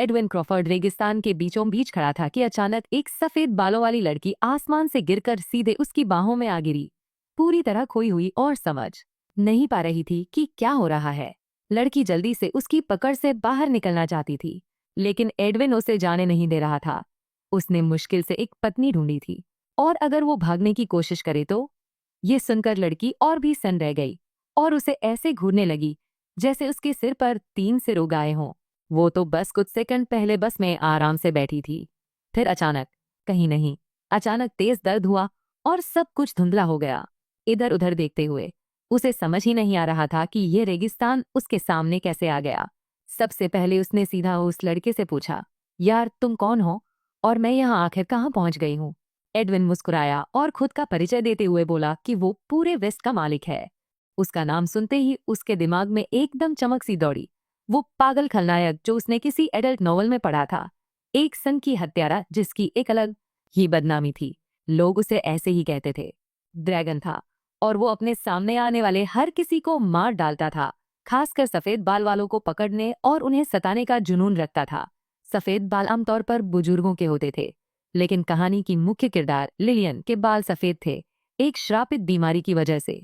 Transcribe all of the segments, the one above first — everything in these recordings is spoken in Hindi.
एडविन क्रॉफर्ड रेगिस्तान के बीचों बीच खड़ा था कि अचानक एक सफेद बालों वाली लड़की आसमान से गिरकर सीधे उसकी बाहों में आ गिरी। पूरी तरह खोई हुई और समझ नहीं पा रही थी कि क्या हो रहा है। लड़की जल्दी से उसकी पकड़ से बाहर निकलना चाहती थी, लेकिन एडविन उसे जाने नहीं दे रहा था। उसने मुश्किल से एक पत्नी ढूंढी थी, और अगर वो भागने की कोशिश करे तो। ये सुनकर लड़की और भी सन्न रह गई और उसे ऐसे घूरने लगी जैसे उसके सिर पर 3 सिर उगाए हों। वो तो बस कुछ सेकंड पहले बस में आराम से बैठी थी। फिर अचानक, कहीं नहीं, अचानक तेज दर्द हुआ और सब कुछ धुंधला हो गया। इधर उधर देखते हुए उसे समझ ही नहीं आ रहा था कि ये रेगिस्तान उसके सामने कैसे आ गया। सबसे पहले उसने सीधा उस लड़के से पूछा, यार तुम कौन हो और मैं यहाँ आखिर कहाँ पहुँच गई हूँ। एडविन मुस्कुराया और खुद का परिचय देते हुए बोला कि वो पूरे वेस्ट का मालिक है। उसका नाम सुनते ही उसके दिमाग में एकदम चमक सी दौड़ी। वो पागल खलनायक जो उसने किसी एडल्ट नॉवल में पढ़ा था, एक संघ की हत्यारा जिसकी एक अलग ही बदनामी थी। लोग उसे ऐसे ही कहते थे। ड्रैगन था और वो अपने सामने आने वाले हर किसी को मार डालता था। खासकर सफेद बाल वालों को पकड़ने और उन्हें सताने का जुनून रखता था। सफेद बाल आमतौर पर बुजुर्गों के होते थे, लेकिन कहानी की मुख्य किरदार लिलियन के बाल सफेद थे, एक श्रापित बीमारी की वजह से।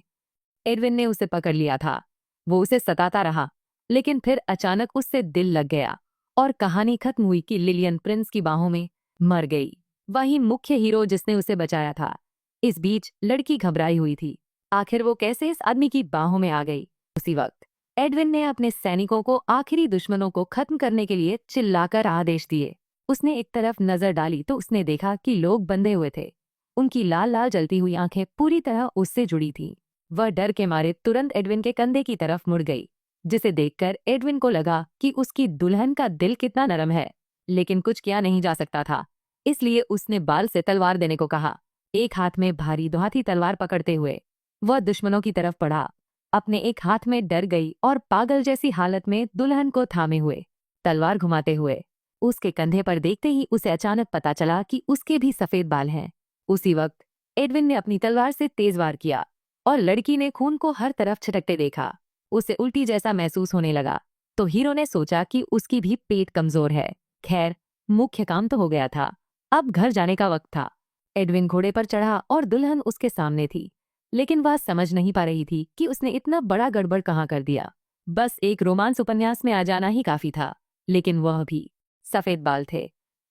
एडविन ने उसे पकड़ लिया था। वो उसे सताता रहा, लेकिन फिर अचानक उससे दिल लग गया और कहानी खत्म हुई कि लिलियन प्रिंस की बाहों में मर गई, वही मुख्य हीरो जिसने उसे बचाया था। इस बीच लड़की घबराई हुई थी। आखिर वो कैसे इस आदमी की बाहों में आ गई। उसी वक्त एडविन ने अपने सैनिकों को आखिरी दुश्मनों को खत्म करने के लिए चिल्लाकर आदेश दिए। उसने एक तरफ नजर डाली तो उसने देखा कि लोग बंधे हुए थे। उनकी लाल लाल जलती हुई आंखें पूरी तरह उससे जुड़ी थीं। वह डर के मारे तुरंत एडविन के कंधे की तरफ मुड़ गई, जिसे देखकर एडविन को लगा कि उसकी दुल्हन का दिल कितना नरम है। लेकिन कुछ किया नहीं जा सकता था, इसलिए उसने बाल से तलवार देने को कहा। एक हाथ में भारी दोहाती तलवार पकड़ते हुए वह दुश्मनों की तरफ बढ़ा। अपने एक हाथ में डर गई और पागल जैसी हालत में दुल्हन को थामे हुए तलवार घुमाते हुए उसके कंधे पर देखते ही उसे अचानक पता चला कि उसके भी सफेद बाल हैं। उसी वक्त एडविन ने अपनी तलवार से तेज वार किया और लड़की ने खून को हर तरफ छिटकते देखा। उसे उल्टी जैसा महसूस होने लगा, तो हीरो ने सोचा कि उसकी भी पेट कमजोर है। खैर, मुख्य काम तो हो गया था, अब घर जाने का वक्त था। एडविन घोड़े पर चढ़ा और दुल्हन उसके सामने थी, लेकिन वह समझ नहीं पा रही थी कि उसने इतना बड़ा गड़बड़ कहाँ कर दिया। बस एक रोमांस उपन्यास में आ जाना ही काफी था, लेकिन वह भी सफेद बाल थे।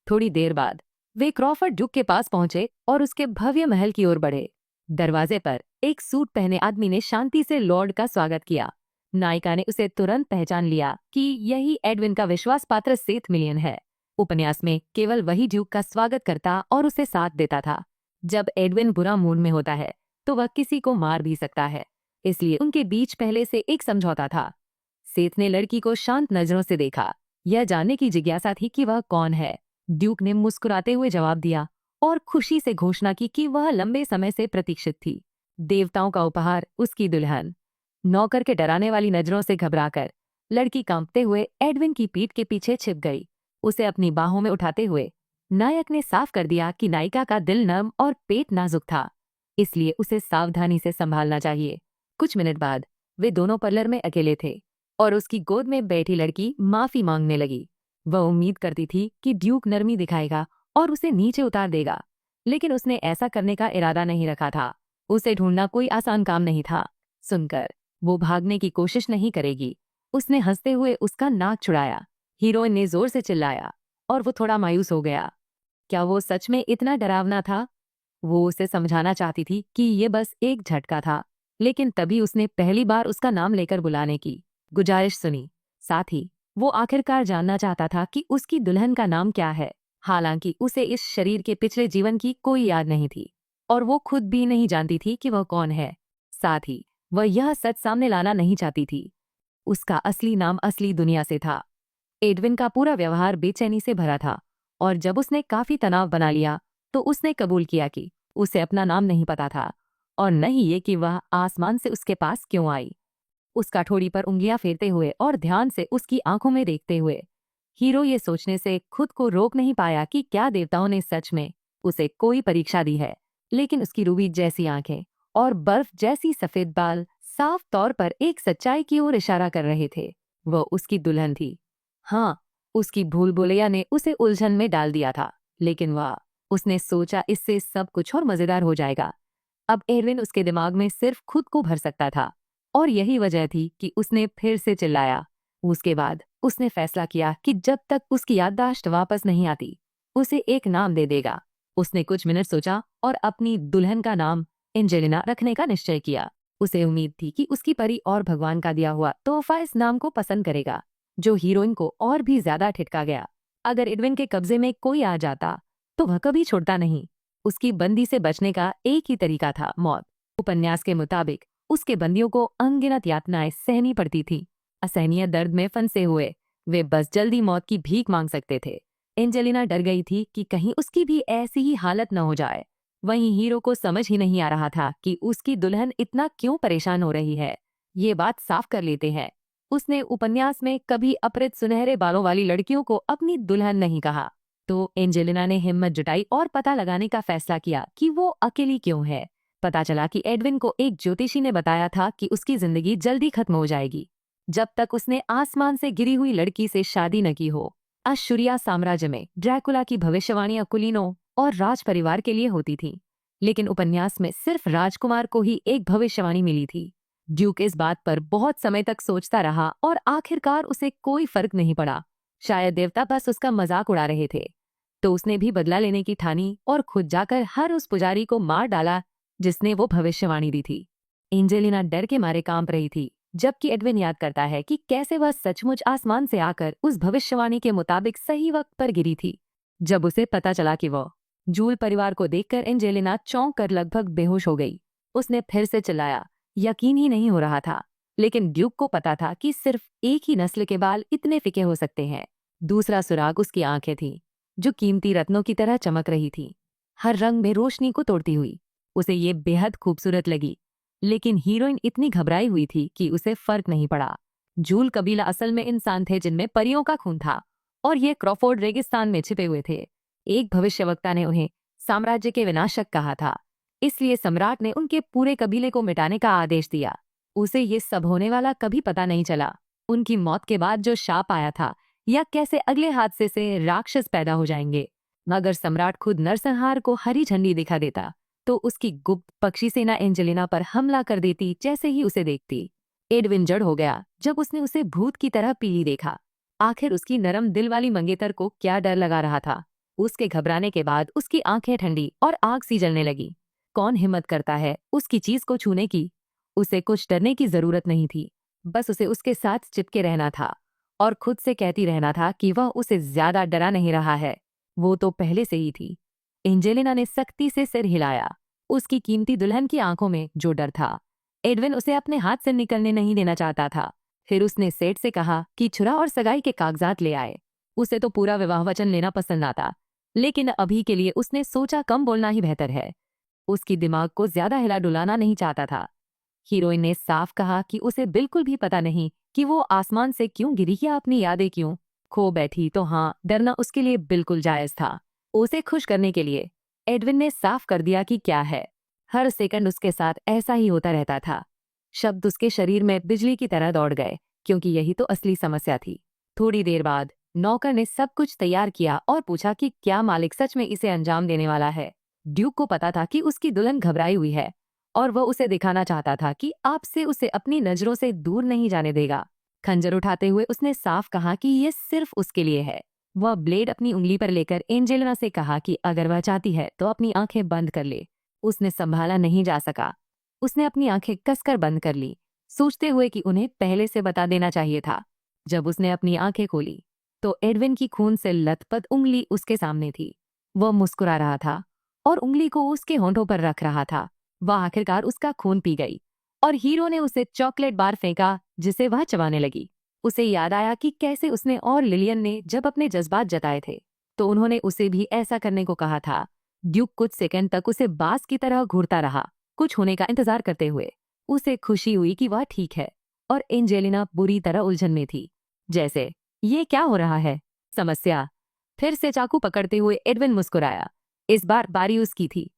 थोड़ी देर बाद वे क्रॉफर्ड डुक के पास पहुंचे और उसके भव्य महल की ओर बढ़े। दरवाजे पर एक सूट पहने आदमी ने शांति से लॉर्ड का स्वागत किया। नायिका ने उसे तुरंत पहचान लिया कि यही एडविन का विश्वास पात्र सेथ मिलियन है। उपन्यास में केवल वही ड्यूक का स्वागत करता और उसे साथ देता था। जब एडविन बुरा मूड में होता है तो वह किसी को मार भी सकता है, इसलिए उनके बीच पहले से एक समझौता था। सेथ ने लड़की को शांत नजरों से देखा, यह जानने की जिज्ञासा थी कि वह कौन है। ड्यूक ने मुस्कुराते हुए जवाब दिया और खुशी से घोषणा की कि वह लंबे समय से प्रतीक्षित थी, देवताओं का उपहार, उसकी दुल्हन। नौकर के डराने वाली नजरों से घबराकर लड़की कांपते हुए एडविन की पीठ के पीछे छिप गई। उसे अपनी बाहों में उठाते हुए नायक ने साफ कर दिया कि नायिका का दिल नर्म और पेट नाजुक था, इसलिए उसे सावधानी से संभालना चाहिए। कुछ मिनट बाद वे दोनों पार्लर में अकेले थे और उसकी गोद में बैठी लड़की माफी मांगने लगी। वह उम्मीद करती थी कि ड्यूक नरमी दिखाएगा और उसे नीचे उतार देगा, लेकिन उसने ऐसा करने का इरादा नहीं रखा था। उसे ढूंढना कोई आसान काम नहीं था। सुनकर वो भागने की कोशिश नहीं करेगी, उसने हंसते हुए उसका नाक छुड़ाया। हीरोइन ने जोर से चिल्लाया और वो थोड़ा मायूस हो गया। क्या वो सच में इतना डरावना था? वो उसे समझाना चाहती थी कि ये बस एक झटका था, लेकिन तभी उसने पहली बार उसका नाम लेकर बुलाने की गुजारिश सुनी। साथ ही वो आखिरकार जानना चाहता था कि उसकी दुल्हन का नाम क्या है। हालांकि उसे इस शरीर के पिछले जीवन की कोई याद नहीं थी और वो खुद भी नहीं जानती थी कि वह कौन है। साथ ही वह यह सच सामने लाना नहीं चाहती थी, उसका असली नाम असली दुनिया से था। एडविन का पूरा व्यवहार बेचैनी से भरा था और जब उसने काफी तनाव बना लिया तो उसने कबूल किया कि उसे अपना नाम नहीं पता था और न ही ये कि वह आसमान से उसके पास क्यों आई। उसका ठोड़ी पर उंगलियां फेरते हुए और ध्यान से उसकी आंखों में देखते हुए हीरो ये सोचने से खुद को रोक नहीं पाया कि क्या देवताओं ने सच में उसे कोई परीक्षा दी है। लेकिन उसकी रूबी जैसी आंखें और बर्फ जैसी सफेद बाल साफ तौर पर एक सच्चाई की ओर इशारा कर रहे थे। वह उसकी दुल्हन थी। हाँ, उसकी भूल भुलैया ने उसे उलझन में डाल दिया था, लेकिन उसने सोचा इससे सब कुछ और मजेदार हो जाएगा। अब एडविन उसके दिमाग में सिर्फ खुद को भर सकता था, और यही वजह थी कि उसने फिर से चिल्लाया। उसके बाद उसने फैसला किया कि जब तक उसकी याददाश्त वापस नहीं आती, उसे एक नाम दे देगा। उसने कुछ मिनट सोचा और अपनी दुल्हन का नाम एंजेलिना रखने का निश्चय किया। उसे उम्मीद थी कि उसकी परी और भगवान का दिया हुआ तोहफा इस नाम को पसंद करेगा, जो हीरोइन को और भी ज्यादा ठिठका गया। अगर एडविन के कब्जे में कोई आ जाता तो वह कभी छोड़ता नहीं। उसकी बंदी से बचने का एक ही तरीका था, मौत। उपन्यास के मुताबिक उसके बंदियों को अनगिनत यातनाएं सहनी पड़ती थी। असहनीय दर्द में फंसे हुए वे बस जल्दी मौत की भीख मांग सकते थे। एंजेलिना डर गई थी कि कहीं उसकी भी ऐसी ही हालत न हो जाए। वहीं हीरो को समझ ही नहीं आ रहा था कि उसकी दुल्हन इतना क्यों परेशान हो रही है। ये बात साफ कर लेते हैं, उसने उपन्यास में कभी अपहृत सुनहरे बालों वाली लड़कियों को अपनी दुल्हन नहीं कहा। तो एंजेलिना ने हिम्मत जुटाई और पता लगाने का फैसला किया कि वो अकेली क्यों है। पता चला कि एडविन को एक ज्योतिषी ने बताया था कि उसकी जिंदगी जल्दी खत्म हो जाएगी जब तक उसने आसमान से गिरी हुई लड़की से शादी न की हो। अश्शूरिया साम्राज्य में ड्रैकुला की भविष्यवाणियां कुलीनों और राज परिवार के लिए होती थी, लेकिन उपन्यास में सिर्फ राजकुमार को ही एक भविष्यवाणी मिली थी। ड्यूक इस बात पर बहुत समय तक सोचता रहा और आखिरकार उसे कोई फर्क नहीं पड़ा। शायद देवता बस उसका मजाक उड़ा रहे थे। तो उसने भी बदला लेने की ठानी और खुद जाकर हर उस पुजारी को मार डाला जिसने वो भविष्यवाणी दी थी। एंजेलिना डर के मारे कांप रही थी, जबकि एडविन याद करता है कि कैसे वह सचमुच आसमान से आकर उस भविष्यवाणी के मुताबिक सही वक्त पर गिरी थी। जब उसे पता चला कि वो जूल परिवार को देखकर एंजेलिना चौंक कर लगभग बेहोश हो गई। उसने फिर से चिल्लाया, यकीन ही नहीं हो रहा था। लेकिन ड्यूक को पता था कि सिर्फ एक ही नस्ल के बाल इतने फिके हो सकते हैं। दूसरा सुराग उसकी आंखें थीं, जो कीमती रत्नों की तरह चमक रही थीं, हर रंग में रोशनी को तोड़ती हुई। उसे ये बेहद खूबसूरत लगी, लेकिन हीरोइन इतनी घबराई हुई थी कि उसे फर्क नहीं पड़ा। जूल कबीला असल में इंसान थे जिनमें परियों का खून था, और ये क्रॉफोर्ड रेगिस्तान में छिपे हुए थे। एक भविष्यवक्ता ने उन्हें साम्राज्य के विनाशक कहा था, इसलिए सम्राट ने उनके पूरे कबीले को मिटाने का आदेश दिया। उसे ये सब होने वाला कभी पता नहीं चला। उनकी मौत के बाद जो शाप आया था, या कैसे अगले हादसे से राक्षस पैदा हो जाएंगे। मगर सम्राट खुद नरसंहार को हरी झंडी दिखा देता तो उसकी गुप्त पक्षी सेना एंजेलिना पर हमला कर देती जैसे ही उसे देखती। एडविन जड़ हो गया जब उसने उसे भूत की तरह पीली देखा। आखिर उसकी नरम दिल वाली मंगेतर को क्या डर लगा रहा था। उसके घबराने के बाद उसकी आंखें ठंडी और आग सी जलने लगी। कौन हिम्मत करता है उसकी चीज को छूने की। उसे कुछ डरने की जरूरत नहीं थी, बस उसे उसके साथ चिपके रहना था और खुद से कहती रहना था कि वह उसे ज्यादा डरा नहीं रहा है, वो तो पहले से ही थी। एंजेलिना ने सख्ती से सिर हिलाया। उसकी कीमती दुल्हन की आंखों में जो डर था, एडविन उसे अपने हाथ से निकलने नहीं देना चाहता था। फिर उसने सेठ से कहा कि छुरा और सगाई के कागजात ले आए। उसे तो पूरा विवाह वचन लेना पसंद आता, लेकिन अभी के लिए उसने सोचा कम बोलना ही बेहतर है। उसकी दिमाग को ज्यादा हिला डुलाना नहीं चाहता था। हीरोइन ने साफ कहा कि उसे बिल्कुल भी पता नहीं कि वो आसमान से क्यों गिरी या अपनी यादें क्यों खो बैठी। तो हाँ, डरना उसके लिए बिल्कुल जायज था। उसे खुश करने के लिए एडविन ने साफ कर दिया कि क्या है। हर सेकंड उसके साथ ऐसा ही होता रहता था। शब्द उसके शरीर में बिजली की तरह दौड़ गए, क्योंकि यही तो असली समस्या थी। थोड़ी देर बाद नौकर ने सब कुछ तैयार किया और पूछा कि क्या मालिक सच में इसे अंजाम देने वाला है। ड्यूक को पता था कि उसकी दुल्हन घबराई हुई है और वह उसे दिखाना चाहता था कि आपसे उसे अपनी नजरों से दूर नहीं जाने देगा। खंजर उठाते हुए उसने साफ कहा कि यह सिर्फ उसके लिए है। वह ब्लेड अपनी उंगली पर लेकर एंजेलिना से कहा कि अगर वह चाहती है तो अपनी आंखें बंद कर ले। उसने संभाला नहीं जा सका। उसने अपनी आंखें कसकर बंद कर ली, सोचते हुए कि उन्हें पहले से बता देना चाहिए था। जब उसने अपनी आंखें खोली तो एडविन की खून से लथपथ उंगली उसके सामने थी। वह मुस्कुरा रहा था और उंगली को उसके होंठों पर रख रहा था। वह आखिरकार उसका खून पी गई और हीरो ने उसे चॉकलेट बार फेंका जिसे वह चबाने लगी। उसे याद आया कि कैसे उसने और लिलियन ने जब अपने जज्बात जताए थे तो उन्होंने उसे भी ऐसा करने को कहा था। ड्यूक कुछ सेकंड तक उसे बास की तरह घूरता रहा, कुछ होने का इंतजार करते हुए। उसे खुशी हुई कि वह ठीक है और एंजेलिना बुरी तरह उलझन में थी। जैसे ये क्या हो रहा है समस्या। फिर से चाकू पकड़ते हुए एडविन मुस्कुराया। इस बार बारी उसकी थी।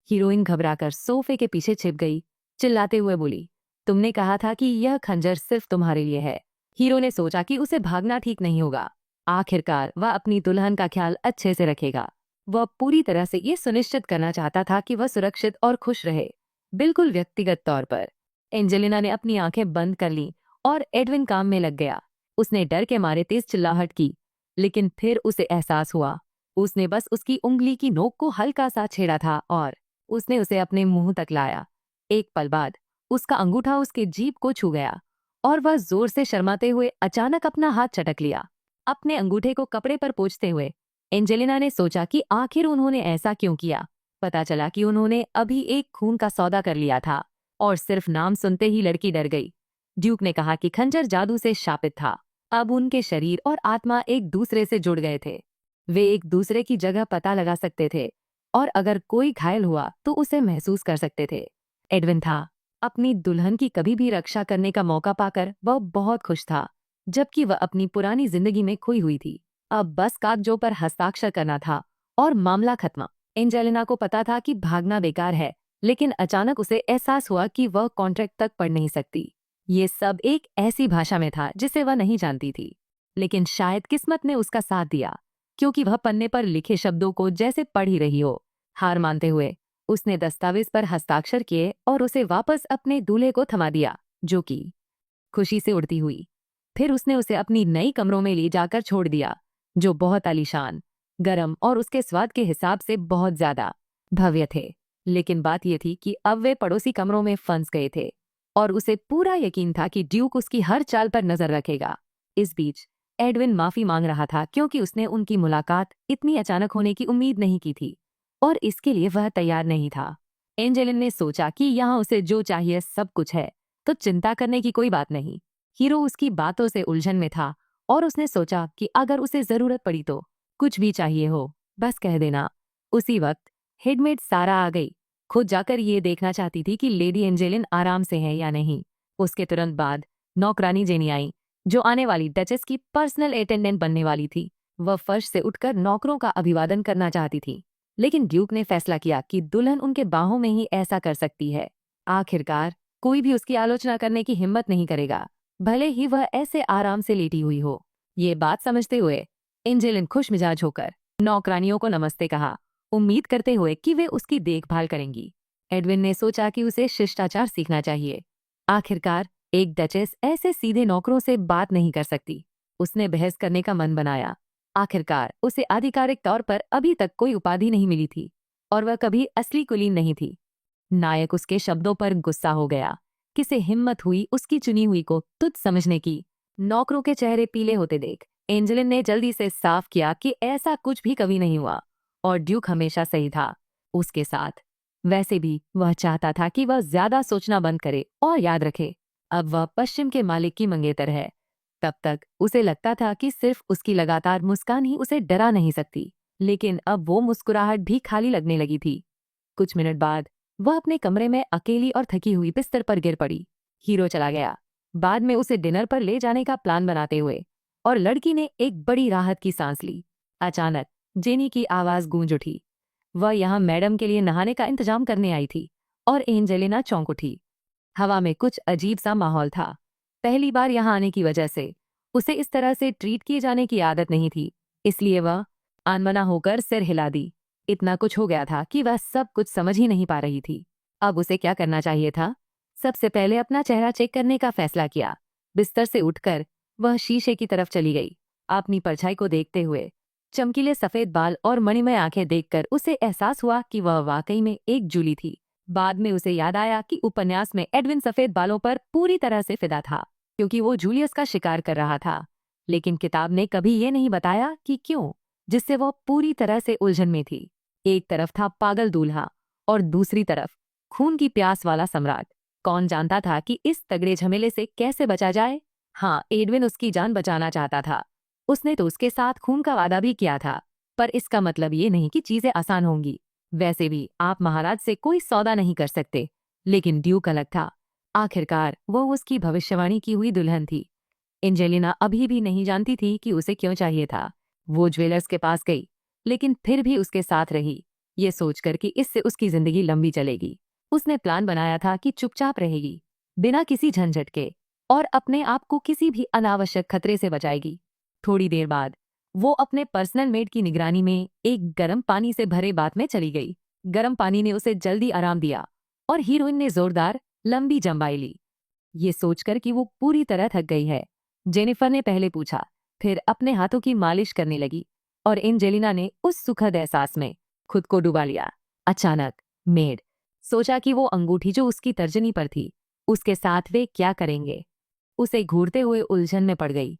हीरोइन घबराकर सोफे के पीछे छिप गई, चिल्लाते हुए बोली, तुमने कहा था कि यह खंजर सिर्फ तुम्हारे लिए है। हीरो ने सोचा कि उसे भागना ठीक नहीं होगा, आखिरकार वह अपनी दुल्हन का ख्याल अच्छे से रखेगा। वह पूरी तरह से ये सुनिश्चित करना चाहता था कि वह सुरक्षित और खुश रहे, बिल्कुल व्यक्तिगत तौर पर। एंजेलिना ने अपनी आंखें बंद कर लीं और एडविन काम में लग गया। उसने डर के मारे तेज चिल्लाहट की, लेकिन फिर उसे एहसास हुआ उसने बस उसकी उंगली की नोक को हल्का सा छेड़ा था और उसने उसे अपने मुंह तक लाया। एक पल बाद उसका अंगूठा उसके जीभ को छू गया और वह जोर से शर्माते हुए अचानक अपना हाथ चटक लिया। अपने अंगूठे को कपड़े पर पोंछते हुए एंजेलिना ने सोचा कि आखिर उन्होंने ऐसा क्यों किया। पता चला कि उन्होंने अभी एक खून का सौदा कर लिया था और सिर्फ नाम सुनते ही लड़की डर गई। ड्यूक ने कहा कि खंजर जादू से शापित था। अब उनके शरीर और आत्मा एक दूसरे से जुड़ गए थे। वे एक दूसरे की जगह पता लगा सकते थे और अगर कोई घायल हुआ तो उसे महसूस कर सकते थे। एडविन था। अपनी दुल्हन की कभी भी रक्षा करने का मौका पाकर वह बहुत खुश था, जबकि वह अपनी पुरानी जिंदगी में खोई हुई थी। अब बस कागजों पर हस्ताक्षर करना था और मामला खत्म। एंजेलिना को पता था कि भागना बेकार है, लेकिन अचानक उसे एहसास हुआ कि वह कॉन्ट्रैक्ट तक पढ़ नहीं सकती। ये सब एक ऐसी भाषा में था जिसे वह नहीं जानती थी, लेकिन शायद किस्मत ने उसका साथ दिया, क्योंकि वह पन्ने पर लिखे शब्दों को जैसे पढ़ ही रही हो। हार मानते हुए उसने दस्तावेज पर हस्ताक्षर किए और उसे वापस अपने दूल्हे को थमा दिया, जो कि खुशी से उड़ती हुई। फिर उसने उसे अपनी नई कमरों में ले जाकर छोड़ दिया, जो बहुत आलीशान, गरम और उसके स्वाद के हिसाब से बहुत ज्यादा भव्य थे। लेकिन बात यह थी कि अब वे पड़ोसी कमरों में फंस गए थे और उसे पूरा यकीन था कि ड्यूक उसकी हर चाल पर नजर रखेगा। इस बीच एडविन माफी मांग रहा था, क्योंकि उसने उनकी मुलाकात इतनी अचानक होने की उम्मीद नहीं की थी और इसके लिए वह तैयार नहीं था। एंजेलिन ने सोचा कि यहाँ उसे जो चाहिए सब कुछ है, तो चिंता करने की कोई बात नहीं। हीरो उसकी बातों से उलझन में था और उसने सोचा कि अगर उसे जरूरत पड़ी तो कुछ भी चाहिए हो बस कह देना। उसी वक्त हेडमेड सारा आ गई। खुद जाकर ये देखना चाहती थी कि लेडी एंजेलिन आराम से है या नहीं। उसके तुरंत बाद नौकरानी जेनी आई, जो आने वाली डचेस की पर्सनल अटेंडेंट बनने वाली थी। वह फर्श से उठकर नौकरों का अभिवादन करना चाहती थी, लेकिन ड्यूक ने फैसला किया कि दुल्हन उनके बाहों में ही ऐसा कर सकती है। आखिरकार कोई भी उसकी आलोचना करने की हिम्मत नहीं करेगा, भले ही वह ऐसे आराम से लेटी हुई हो। ये बात समझते हुए एंजेलिन खुश मिजाज होकर नौकरानियों को नमस्ते कहा, उम्मीद करते हुए कि वे उसकी देखभाल करेंगी। एडविन ने सोचा कि उसे शिष्टाचार सीखना चाहिए। आखिरकार एक डचेस ऐसे सीधे नौकरों से बात नहीं कर सकती। उसने बहस करने का मन बनाया। आखिरकार उसे आधिकारिक तौर पर अभी तक कोई उपाधि नहीं मिली थी और वह कभी असली कुलीन नहीं थी। नायक उसके शब्दों पर गुस्सा हो गया। किसे हिम्मत हुई उसकी चुनी हुई को तुच्छ समझने की। नौकरों के चेहरे पीले होते देख एंजेलिन ने जल्दी से साफ किया कि ऐसा कुछ भी कभी नहीं हुआ और ड्यूक हमेशा सही था उसके साथ। वैसे भी वह चाहता था कि वह ज्यादा सोचना बंद करे और याद रखे, अब वह पश्चिम के मालिक की मंगेतर है। तब तक उसे लगता था कि सिर्फ उसकी लगातार मुस्कान ही उसे डरा नहीं सकती, लेकिन अब वो मुस्कुराहट भी खाली लगने लगी थी। कुछ मिनट बाद वह अपने कमरे में अकेली और थकी हुई बिस्तर पर गिर पड़ी। हीरो चला गया, बाद में उसे डिनर पर ले जाने का प्लान बनाते हुए, और लड़की ने एक बड़ी राहत की सांस ली। अचानक जेनी की आवाज गूंज उठी। वह यहाँ मैडम के लिए नहाने का इंतजाम करने आई थी और एंजेलिना चौंक उठी। हवा में कुछ अजीब सा माहौल था। पहली बार यहाँ आने की वजह से उसे इस तरह से ट्रीट किए जाने की आदत नहीं थी, इसलिए वह अनमना होकर सिर हिला दी। इतना कुछ हो गया था कि वह सब कुछ समझ ही नहीं पा रही थी। अब उसे क्या करना चाहिए था? सबसे पहले अपना चेहरा चेक करने का फैसला किया। बिस्तर से उठकर वह शीशे की तरफ चली गई। अपनी परछाई को देखते हुए चमकीले सफेद बाल और मणिमय आंखें देखकर उसे एहसास हुआ कि वह वाकई में एक जूली थी। बाद में उसे याद आया कि उपन्यास में एडविन सफेद बालों पर पूरी तरह से फिदा था, क्योंकि वो जूलियस का शिकार कर रहा था। लेकिन किताब ने कभी ये नहीं बताया कि क्यों, जिससे वह पूरी तरह से उलझन में थी। एक तरफ था पागल दूल्हा और दूसरी तरफ खून की प्यास वाला सम्राट। कौन जानता था कि इस तगड़े झमेले से कैसे बचा जाए? हाँ, एडविन उसकी जान बचाना चाहता था। उसने तो उसके साथ खून का वादा भी किया था, पर इसका मतलब ये नहीं कि चीजें आसान होंगी। वैसे भी आप महाराज से कोई सौदा नहीं कर सकते, लेकिन ड्यूक अलग था। आखिरकार वो उसकी भविष्यवाणी की हुई दुल्हन थी। एंजेलिना अभी भी नहीं जानती थी कि उसे क्यों चाहिए था। वो ज्वेलर्स के पास गई, लेकिन फिर भी उसके साथ रही, ये सोचकर कि इससे उसकी जिंदगी लंबी चलेगी। उसने प्लान बनाया था कि चुपचाप रहेगी, बिना किसी झंझट के, और अपने आप को किसी भी अनावश्यक खतरे से बचाएगी। थोड़ी देर बाद वो अपने पर्सनल मेड की निगरानी में एक गर्म पानी से भरे बाथ में चली गई। गर्म पानी ने उसे जल्दी आराम दिया और हीरोइन ने जोरदार लंबी जंबाई ली, ये सोचकर कि वो पूरी तरह थक गई है। जेनिफर ने पहले पूछा, फिर अपने हाथों की मालिश करने लगी और एंजेलिना ने उस सुखद एहसास में खुद को डुबा लिया। अचानक मेड सोचा कि वो अंगूठी जो उसकी तर्जनी पर थी, उसके साथ वे क्या करेंगे। उसे घूरते हुए उलझन में पड़ गई।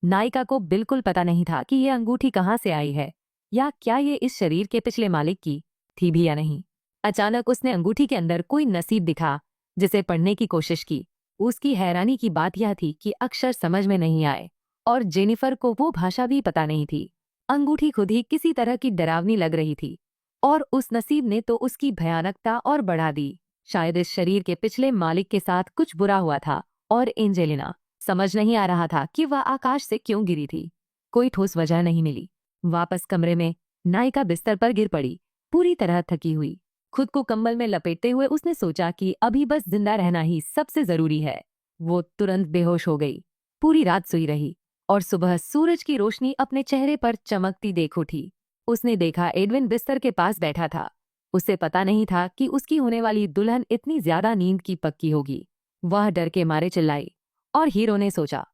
नायिका को बिल्कुल पता नहीं था कि ये अंगूठी कहाँ से आई है, या क्या ये इस शरीर के पिछले मालिक की थी भी या नहीं। अचानक उसने अंगूठी के अंदर कोई नसीब दिखा, जिसे पढ़ने की कोशिश की। उसकी हैरानी की बात यह थी कि अक्षर समझ में नहीं आए और जेनिफर को वो भाषा भी पता नहीं थी। अंगूठी खुद ही किसी तरह की डरावनी लग रही थी और उस नसीब ने तो उसकी भयानकता और बढ़ा दी। शायद इस शरीर के पिछले मालिक के साथ कुछ बुरा हुआ था और एंजेलिना समझ नहीं आ रहा था कि वह आकाश से क्यों गिरी थी। कोई ठोस वजह नहीं मिली। वापस कमरे में नायिका बिस्तर पर गिर पड़ी, पूरी तरह थकी हुई। खुद को कंबल में लपेटते हुए उसने सोचा कि अभी बस जिंदा रहना ही सबसे जरूरी है। वो तुरंत बेहोश हो गई, पूरी रात सोई रही और सुबह सूरज की रोशनी अपने चेहरे पर चमकती देख उठी। उसने देखा एडविन बिस्तर के पास बैठा था। उसे पता नहीं था कि उसकी होने वाली दुल्हन इतनी ज्यादा नींद की पक्की होगी। वह डर के मारे चिल्लाई और हीरो ने सोचा।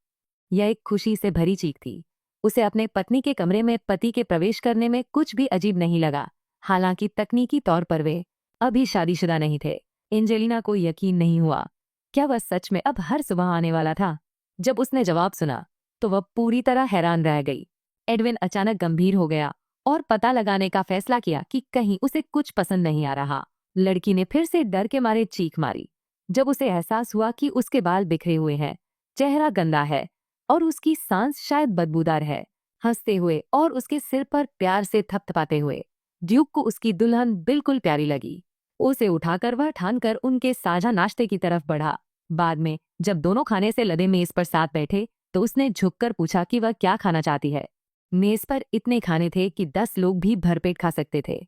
यह एक खुशी से भरी चीख थी। उसे अपने पत्नी के कमरे में पति के प्रवेश करने में कुछ भी अजीब नहीं लगा। हालांकि तकनीकी तौर पर वे अभी शादीशुदा नहीं थे। एंजेलिना को यकीन नहीं हुआ, क्या वह सच में अब हर सुबह आने वाला था। जब उसने जवाब सुना तो वह पूरी तरह हैरान रह गई। एडविन अचानक गंभीर हो गया और पता लगाने का फैसला किया कि कहीं उसे कुछ पसंद नहीं आ रहा। लड़की ने फिर से डर के मारे चीख मारी जब उसे एहसास हुआ कि उसके बाल बिखरे हुए हैं, चेहरा गंदा है और उसकी सांस शायद बदबूदार है। हंसते हुए और उसके सिर पर प्यार से थपथपाते हुए ड्यूक को उसकी दुल्हन बिल्कुल प्यारी लगी। उसे उठाकर वह ठानकर उनके साझा नाश्ते की तरफ बढ़ा। बाद में जब दोनों खाने से लदे मेज पर साथ बैठे तो उसने झुककर पूछा कि वह क्या खाना चाहती है। मेज पर इतने खाने थे कि 10 लोग भी भरपेट खा सकते थे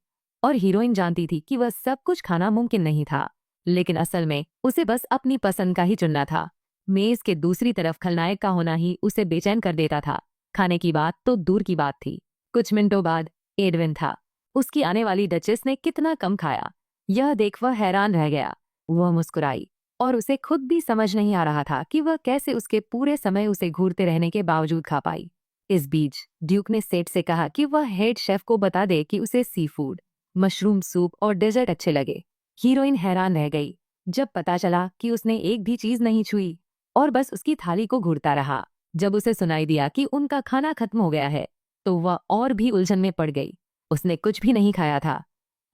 और हीरोइन जानती थी कि वह सब कुछ खाना मुमकिन नहीं था, लेकिन असल में उसे बस अपनी पसंद का ही चुनना था। मेज के दूसरी तरफ खलनायक का होना ही उसे बेचैन कर देता था। खाने की बात तो दूर की बात थी। कुछ मिनटों बाद एडविन था। उसकी आने वाली डचेस ने कितना कम खाया, यह देख वह हैरान रह गया। वह मुस्कुराई और उसे खुद भी समझ नहीं आ रहा था कि वह कैसे उसके पूरे समय उसे घूरते रहने के बावजूद खा पाई। इस बीच ड्यूक ने सेठ से कहा कि वह हेड शेफ को बता दे कि उसे सी फूड, मशरूम सूप और डेजर्ट अच्छे लगे। हीरोइन हैरान रह गई जब पता चला कि उसने एक भी चीज नहीं छुई और बस उसकी थाली को घूरता रहा। जब उसे सुनाई दिया कि उनका खाना खत्म हो गया है तो वह और भी उलझन में पड़ गई। उसने कुछ भी नहीं खाया था।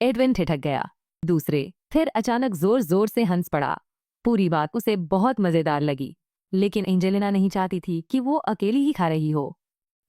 एडविन ठिठक गया। दूसरे फिर अचानक जोर जोर से हंस पड़ा। पूरी बात उसे बहुत मजेदार लगी, लेकिन एंजेलिना नहीं चाहती थी कि वो अकेली ही खा रही हो।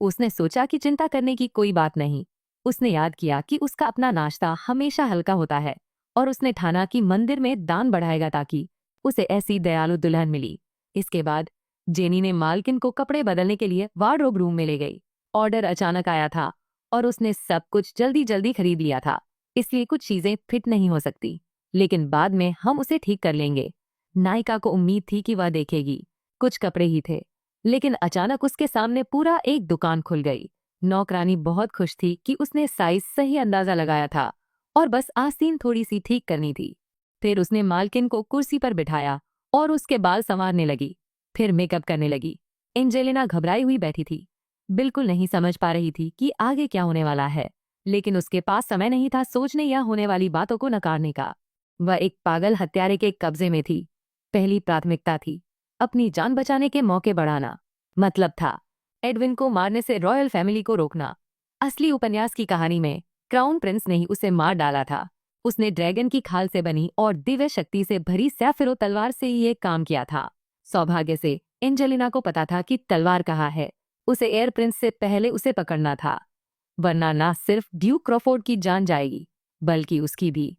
उसने सोचा कि चिंता करने की कोई बात नहीं। उसने याद किया कि उसका अपना नाश्ता हमेशा हल्का होता है और उसने ठाना कि मंदिर में दान बढ़ाएगा ताकि उसे ऐसी दयालु दुल्हन मिली। इसके बाद जेनी ने मालकिन को कपड़े बदलने के लिए वार्डरोब रूम में ले गई। ऑर्डर अचानक आया था और उसने सब कुछ जल्दी जल्दी खरीद लिया था, इसलिए कुछ चीजें फिट नहीं हो सकती, लेकिन बाद में हम उसे ठीक कर लेंगे। नायिका को उम्मीद थी कि वह देखेगी। कुछ कपड़े ही थे, लेकिन अचानक उसके सामने पूरा एक दुकान खुल गई। नौकरानी बहुत खुश थी कि उसने साइज सही अंदाजा लगाया था और बस आस्तीन थोड़ी सी ठीक करनी थी। फिर उसने मालकिन को कुर्सी पर बिठाया और उसके बाल संवारने लगी, फिर मेकअप करने लगी। एंजेलिना घबराई हुई बैठी थी, बिल्कुल नहीं समझ पा रही थी कि आगे क्या होने वाला है, लेकिन उसके पास समय नहीं था सोचने या होने वाली बातों को नकारने का। वह एक पागल हत्यारे के कब्जे में थी। पहली प्राथमिकता थी अपनी जान बचाने के मौके बढ़ाना, मतलब था एडविन को मारने से रॉयल फैमिली को रोकना। असली उपन्यास की कहानी में क्राउन प्रिंस ने ही उसे मार डाला था। उसने ड्रैगन की खाल से बनी और दिव्य शक्ति से भरी सैफिरो तलवार से ही ये काम किया था। सौभाग्य से एंजेलिना को पता था कि तलवार कहाँ है। उसे एयर प्रिंस से पहले उसे पकड़ना था, वरना ना सिर्फ ड्यूक क्रॉफोर्ड की जान जाएगी बल्कि उसकी भी।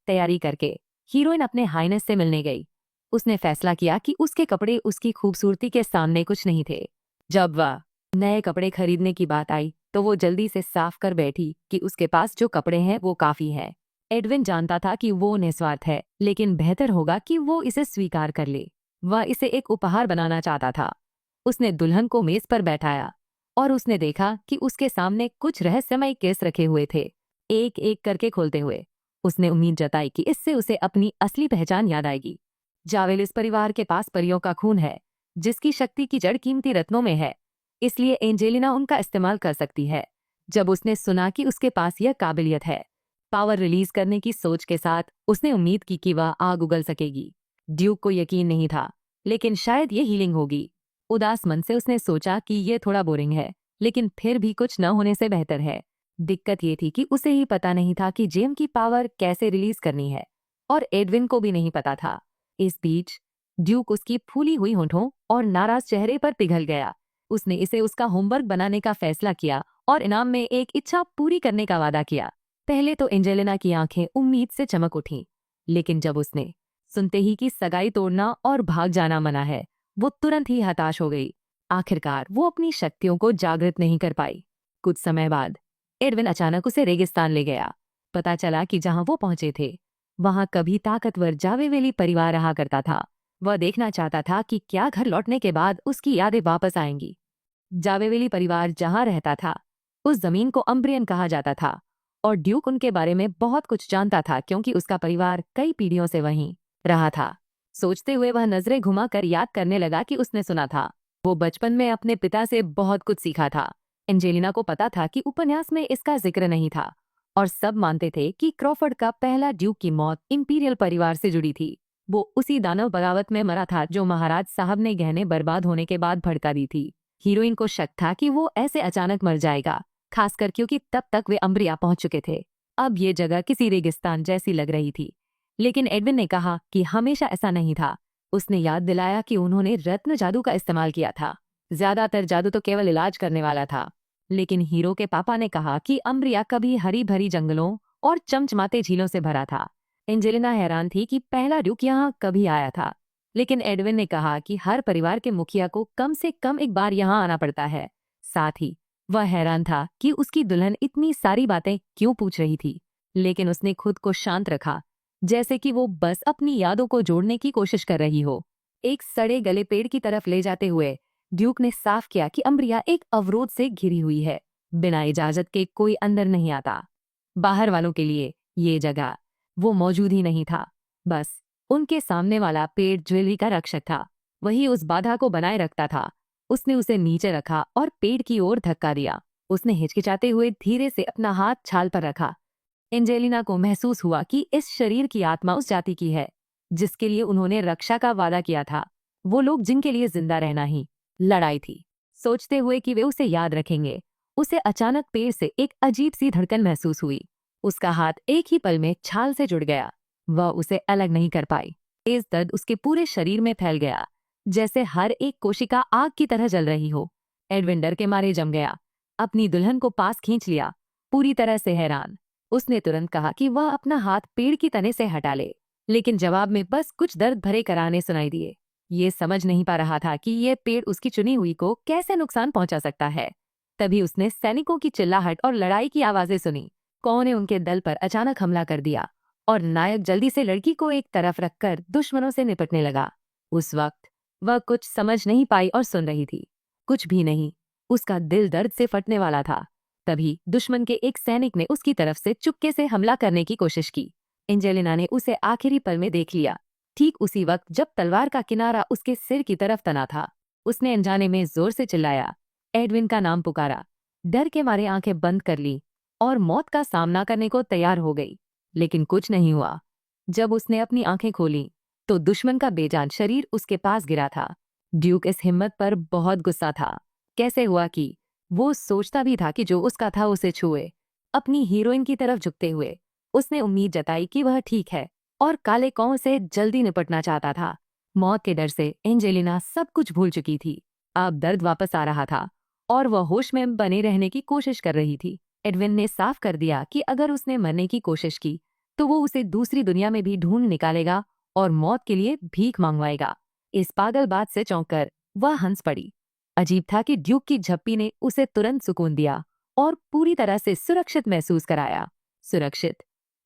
तैयारी करके हीरोइन अपने हाइनेस से मिलने गई। उसने फैसला किया कि उसके कपड़े उसकी खूबसूरती के सामने कुछ नहीं थे। जब वह नए कपड़े खरीदने की बात आई तो वो जल्दी से साफ कर बैठी कि उसके पास जो कपड़े हैं वो काफी है। एडविन जानता था कि वो निस्वार्थ है, लेकिन बेहतर होगा कि वो इसे स्वीकार कर ले। वह इसे एक उपहार बनाना चाहता था। उसने दुल्हन को मेज पर बैठाया और उसने देखा कि उसके सामने कुछ रहस्यमय केस रखे हुए थे। एक एक करके खोलते हुए उसने उम्मीद जताई कि इससे उसे अपनी असली पहचान याद आएगी। जावेल इस परिवार के पास परियों का खून है, जिसकी शक्ति की जड़ कीमती रत्नों में है, इसलिए एंजेलिना उनका इस्तेमाल कर सकती है। जब उसने सुना कि उसके पास यह काबिलियत है, पावर रिलीज करने की सोच के साथ उसने उम्मीद की कि वह आग उगल सकेगी। ड्यूक को यकीन नहीं था, लेकिन शायद ये हीलिंग होगी। उदास मन से उसने सोचा कि ये थोड़ा बोरिंग है, लेकिन फिर भी कुछ न होने से बेहतर है। दिक्कत ये थी कि उसे ही पता नहीं था कि जेम की पावर कैसे रिलीज करनी है, और एडविन को भी नहीं पता था। इस बीच ड्यूक उसकी फूली हुई होंठों और नाराज चेहरे पर पिघल गया। उसने इसे उसका होमवर्क बनाने का फैसला किया और इनाम में एक इच्छा पूरी करने का वादा किया। पहले तो एंजेलिना की आंखें उम्मीद से चमक उठीं, लेकिन जब उसने सुनते ही कि सगाई तोड़ना और भाग जाना मना है, वो तुरंत ही हताश हो गई। आखिरकार वो अपनी शक्तियों को जागृत नहीं कर पाई। कुछ समय बाद एडविन अचानक उसे रेगिस्तान ले गया। पता चला कि जहां वो पहुंचे थे, वहां कभी ताकतवर जावेवेली परिवार रहा करता था। वह देखना चाहता था कि क्या घर लौटने के बाद उसकी यादें वापस आएंगी। जावेवेली परिवार जहां रहता था, उस जमीन को अम्ब्रियन कहा जाता था, और ड्यूक उनके बारे में बहुत कुछ जानता था क्योंकि उसका परिवार कई पीढ़ियों से वहीं रहा था। सोचते हुए वह नजरें घुमाकर याद करने लगा कि उसने सुना था वो बचपन में अपने पिता से बहुत कुछ सीखा था। एंजेलिना को पता था कि उपन्यास में इसका जिक्र नहीं था, और सब मानते थे कि क्रॉफर्ड का पहला ड्यूक की मौत इंपीरियल परिवार से जुड़ी थी। वो उसी दानव बगावत में मरा था जो महाराज साहब ने गहने बर्बाद होने के बाद भड़का दी थी। हीरोइन को शक था कि वो ऐसे अचानक मर जाएगा, खासकर क्योंकि तब तक वे अम्ब्रिया पहुंच चुके थे। अब ये जगह किसी रेगिस्तान जैसी लग रही थी। लेकिन एडविन ने कहा कि हमेशा ऐसा नहीं था। उसने याद दिलाया कि उन्होंने रत्न जादू का इस्तेमाल किया था। ज्यादातर जादू तो केवल इलाज करने वाला था। लेकिन हीरो के पापा ने कहा कि अम्ब्रिया कभी हरी भरी जंगलों और चमचमाते झीलों से भरा था। एंजेलिना हैरान थी कि पहला ड्यूक यहाँ कभी आया था, लेकिन एडविन ने कहा कि हर परिवार के मुखिया को कम से कम एक बार यहाँ आना पड़ता है। साथ ही वह हैरान था कि उसकी दुल्हन इतनी सारी बातें क्यों पूछ रही थी, लेकिन उसने खुद को शांत रखा, जैसे कि वो बस अपनी यादों को जोड़ने की कोशिश कर रही हो। एक सड़े गले पेड़ की तरफ ले जाते हुए ड्यूक ने साफ किया कि अम्ब्रिया एक अवरोध से घिरी हुई है। बिना इजाजत के कोई अंदर नहीं आता। बाहर वालों के लिए ये जगह वो मौजूद ही नहीं था। बस उनके सामने वाला पेड़ ज्वेलरी का रक्षक था, वही उस बाधा को बनाए रखता था। उसने उसे नीचे रखा और पेड़ की ओर धक्का दिया। उसने हिचकिचाते हुए धीरे से अपना हाथ छाल पर रखा। एंजेलिना को महसूस हुआ कि इस शरीर की आत्मा उस जाति की है जिसके लिए उन्होंने रक्षा का वादा किया था। वो लोग जिनके लिए जिंदा रहना ही लड़ाई थी। सोचते हुए कि वे उसे याद रखेंगे, उसे अचानक पेड़ से एक अजीब सी धड़कन महसूस हुई। उसका हाथ एक ही पल में छाल से जुड़ गया। वह उसे अलग नहीं कर पाई। तेज दर्द उसके पूरे शरीर में फैल गया, जैसे हर एक कोशिका आग की तरह जल रही हो। एडविन डर के मारे जम गया। अपनी दुल्हन को पास खींच लिया, पूरी तरह से हैरान। उसने तुरंत कहा कि वह अपना हाथ पेड़ की तने से हटा ले, लेकिन जवाब में बस कुछ दर्द भरे कराने सुनाई दिए। ये समझ नहीं पा रहा था कि ये पेड़ उसकी चुनी हुई को कैसे नुकसान पहुंचा सकता है। तभी उसने सैनिकों की चिल्लाहट और लड़ाई की आवाजें सुनी। कौ ने उनके दल पर अचानक हमला कर दिया, और नायक जल्दी से लड़की को एक तरफ रखकर दुश्मनों से निपटने लगा। उस वक्त वह कुछ समझ नहीं पाई और सुन रही थी, कुछ भी नहीं। उसका दिल दर्द से फटने वाला था। तभी दुश्मन के एक सैनिक ने उसकी तरफ से चुपके से हमला करने की कोशिश की। एंजेलिना ने उसे आखिरी पल में देख लिया, ठीक उसी वक्त जब तलवार का किनारा उसके सिर की तरफ तना था। उसने अनजाने में जोर से चिल्लाया, एडविन का नाम पुकारा। डर के मारे आंखें बंद कर ली और मौत का सामना करने को तैयार हो गई, लेकिन कुछ नहीं हुआ। जब उसने अपनी आंखें खोली तो दुश्मन का बेजान शरीर उसके पास गिरा था। ड्यूक इस हिम्मत पर बहुत गुस्सा था। कैसे हुआ कि वो सोचता भी था कि जो उसका था उसे छुए। अपनी हीरोइन की तरफ झुकते हुए उसने उम्मीद जताई कि वह ठीक है और काले कौं से जल्दी निपटना चाहता था। मौत के डर से एंजेलिना सब कुछ भूल चुकी थी। अब दर्द वापस आ रहा था और वह होश में बने रहने की कोशिश कर रही थी। एडविन ने साफ कर दिया कि अगर उसने मरने की कोशिश की तो वो उसे दूसरी दुनिया में भी ढूंढ निकालेगा और मौत के लिए भीख मांगवाएगा। इस पागल बात से चौंककर वह हंस पड़ी। अजीब था कि ड्यूक की झप्पी ने उसे तुरंत सुकून दिया और पूरी तरह से सुरक्षित महसूस कराया। सुरक्षित,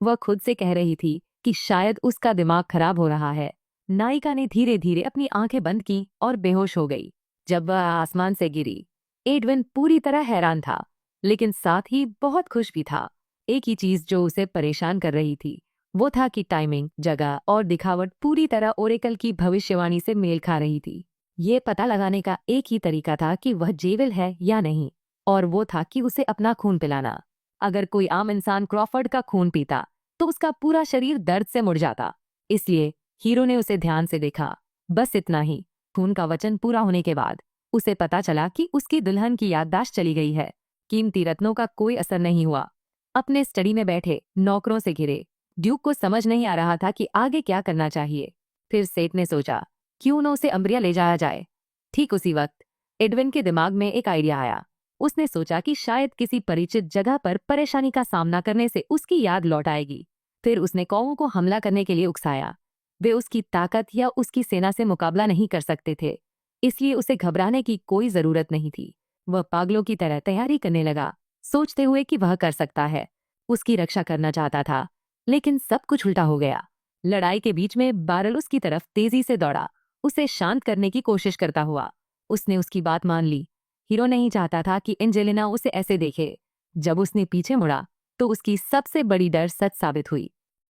वह खुद से कह रही थी कि शायद उसका दिमाग खराब हो रहा है। नायिका ने धीरे धीरे अपनी आंखें बंद की और बेहोश हो गई। जब वह आसमान से गिरी, एडविन पूरी तरह हैरान था, लेकिन साथ ही बहुत खुश भी था। एक ही चीज जो उसे परेशान कर रही थी वो था कि टाइमिंग, जगह और दिखावट पूरी तरह ओरेकल की भविष्यवाणी से मेल खा रही थी। ये पता लगाने का एक ही तरीका था कि वह जेविल है या नहीं, और वो था कि उसे अपना खून पिलाना। अगर कोई आम इंसान क्रॉफर्ड का खून पीता तो उसका पूरा शरीर दर्द से मुड़ जाता। इसलिए हीरो ने उसे ध्यान से देखा। बस इतना ही। खून का वचन पूरा होने के बाद उसे पता चला कि उसकी दुल्हन की याददाश्त चली गई है। कीमती रत्नों का कोई असर नहीं हुआ। अपने स्टडी में बैठे नौकरों से घिरे ड्यूक को समझ नहीं आ रहा था कि आगे क्या करना चाहिए। फिर सेठ ने सोचा, क्यों न उसे अम्ब्रिया ले जाया जाए। ठीक उसी वक्त एडविन के दिमाग में एक आइडिया आया। उसने सोचा कि शायद किसी परिचित जगह पर परेशानी का सामना करने से उसकी याद लौट आएगी। फिर उसने कौवों को हमला करने के लिए उकसाया। वे उसकी ताकत या उसकी सेना से मुकाबला नहीं कर सकते थे, इसलिए उसे घबराने की कोई जरूरत नहीं थी। वह पागलों की तरह तैयारी करने लगा, सोचते हुए कि वह कर सकता है। उसकी रक्षा करना चाहता था, लेकिन सब कुछ उल्टा हो गया। लड़ाई के बीच में बारल उसकी तरफ तेजी से दौड़ा, उसे शांत करने की कोशिश करता हुआ। उसने उसकी बात मान ली। हीरो नहीं चाहता था कि एंजेलिना उसे ऐसे देखे। जब उसने पीछे मुड़ा तो उसकी सबसे बड़ी डर सच साबित हुई।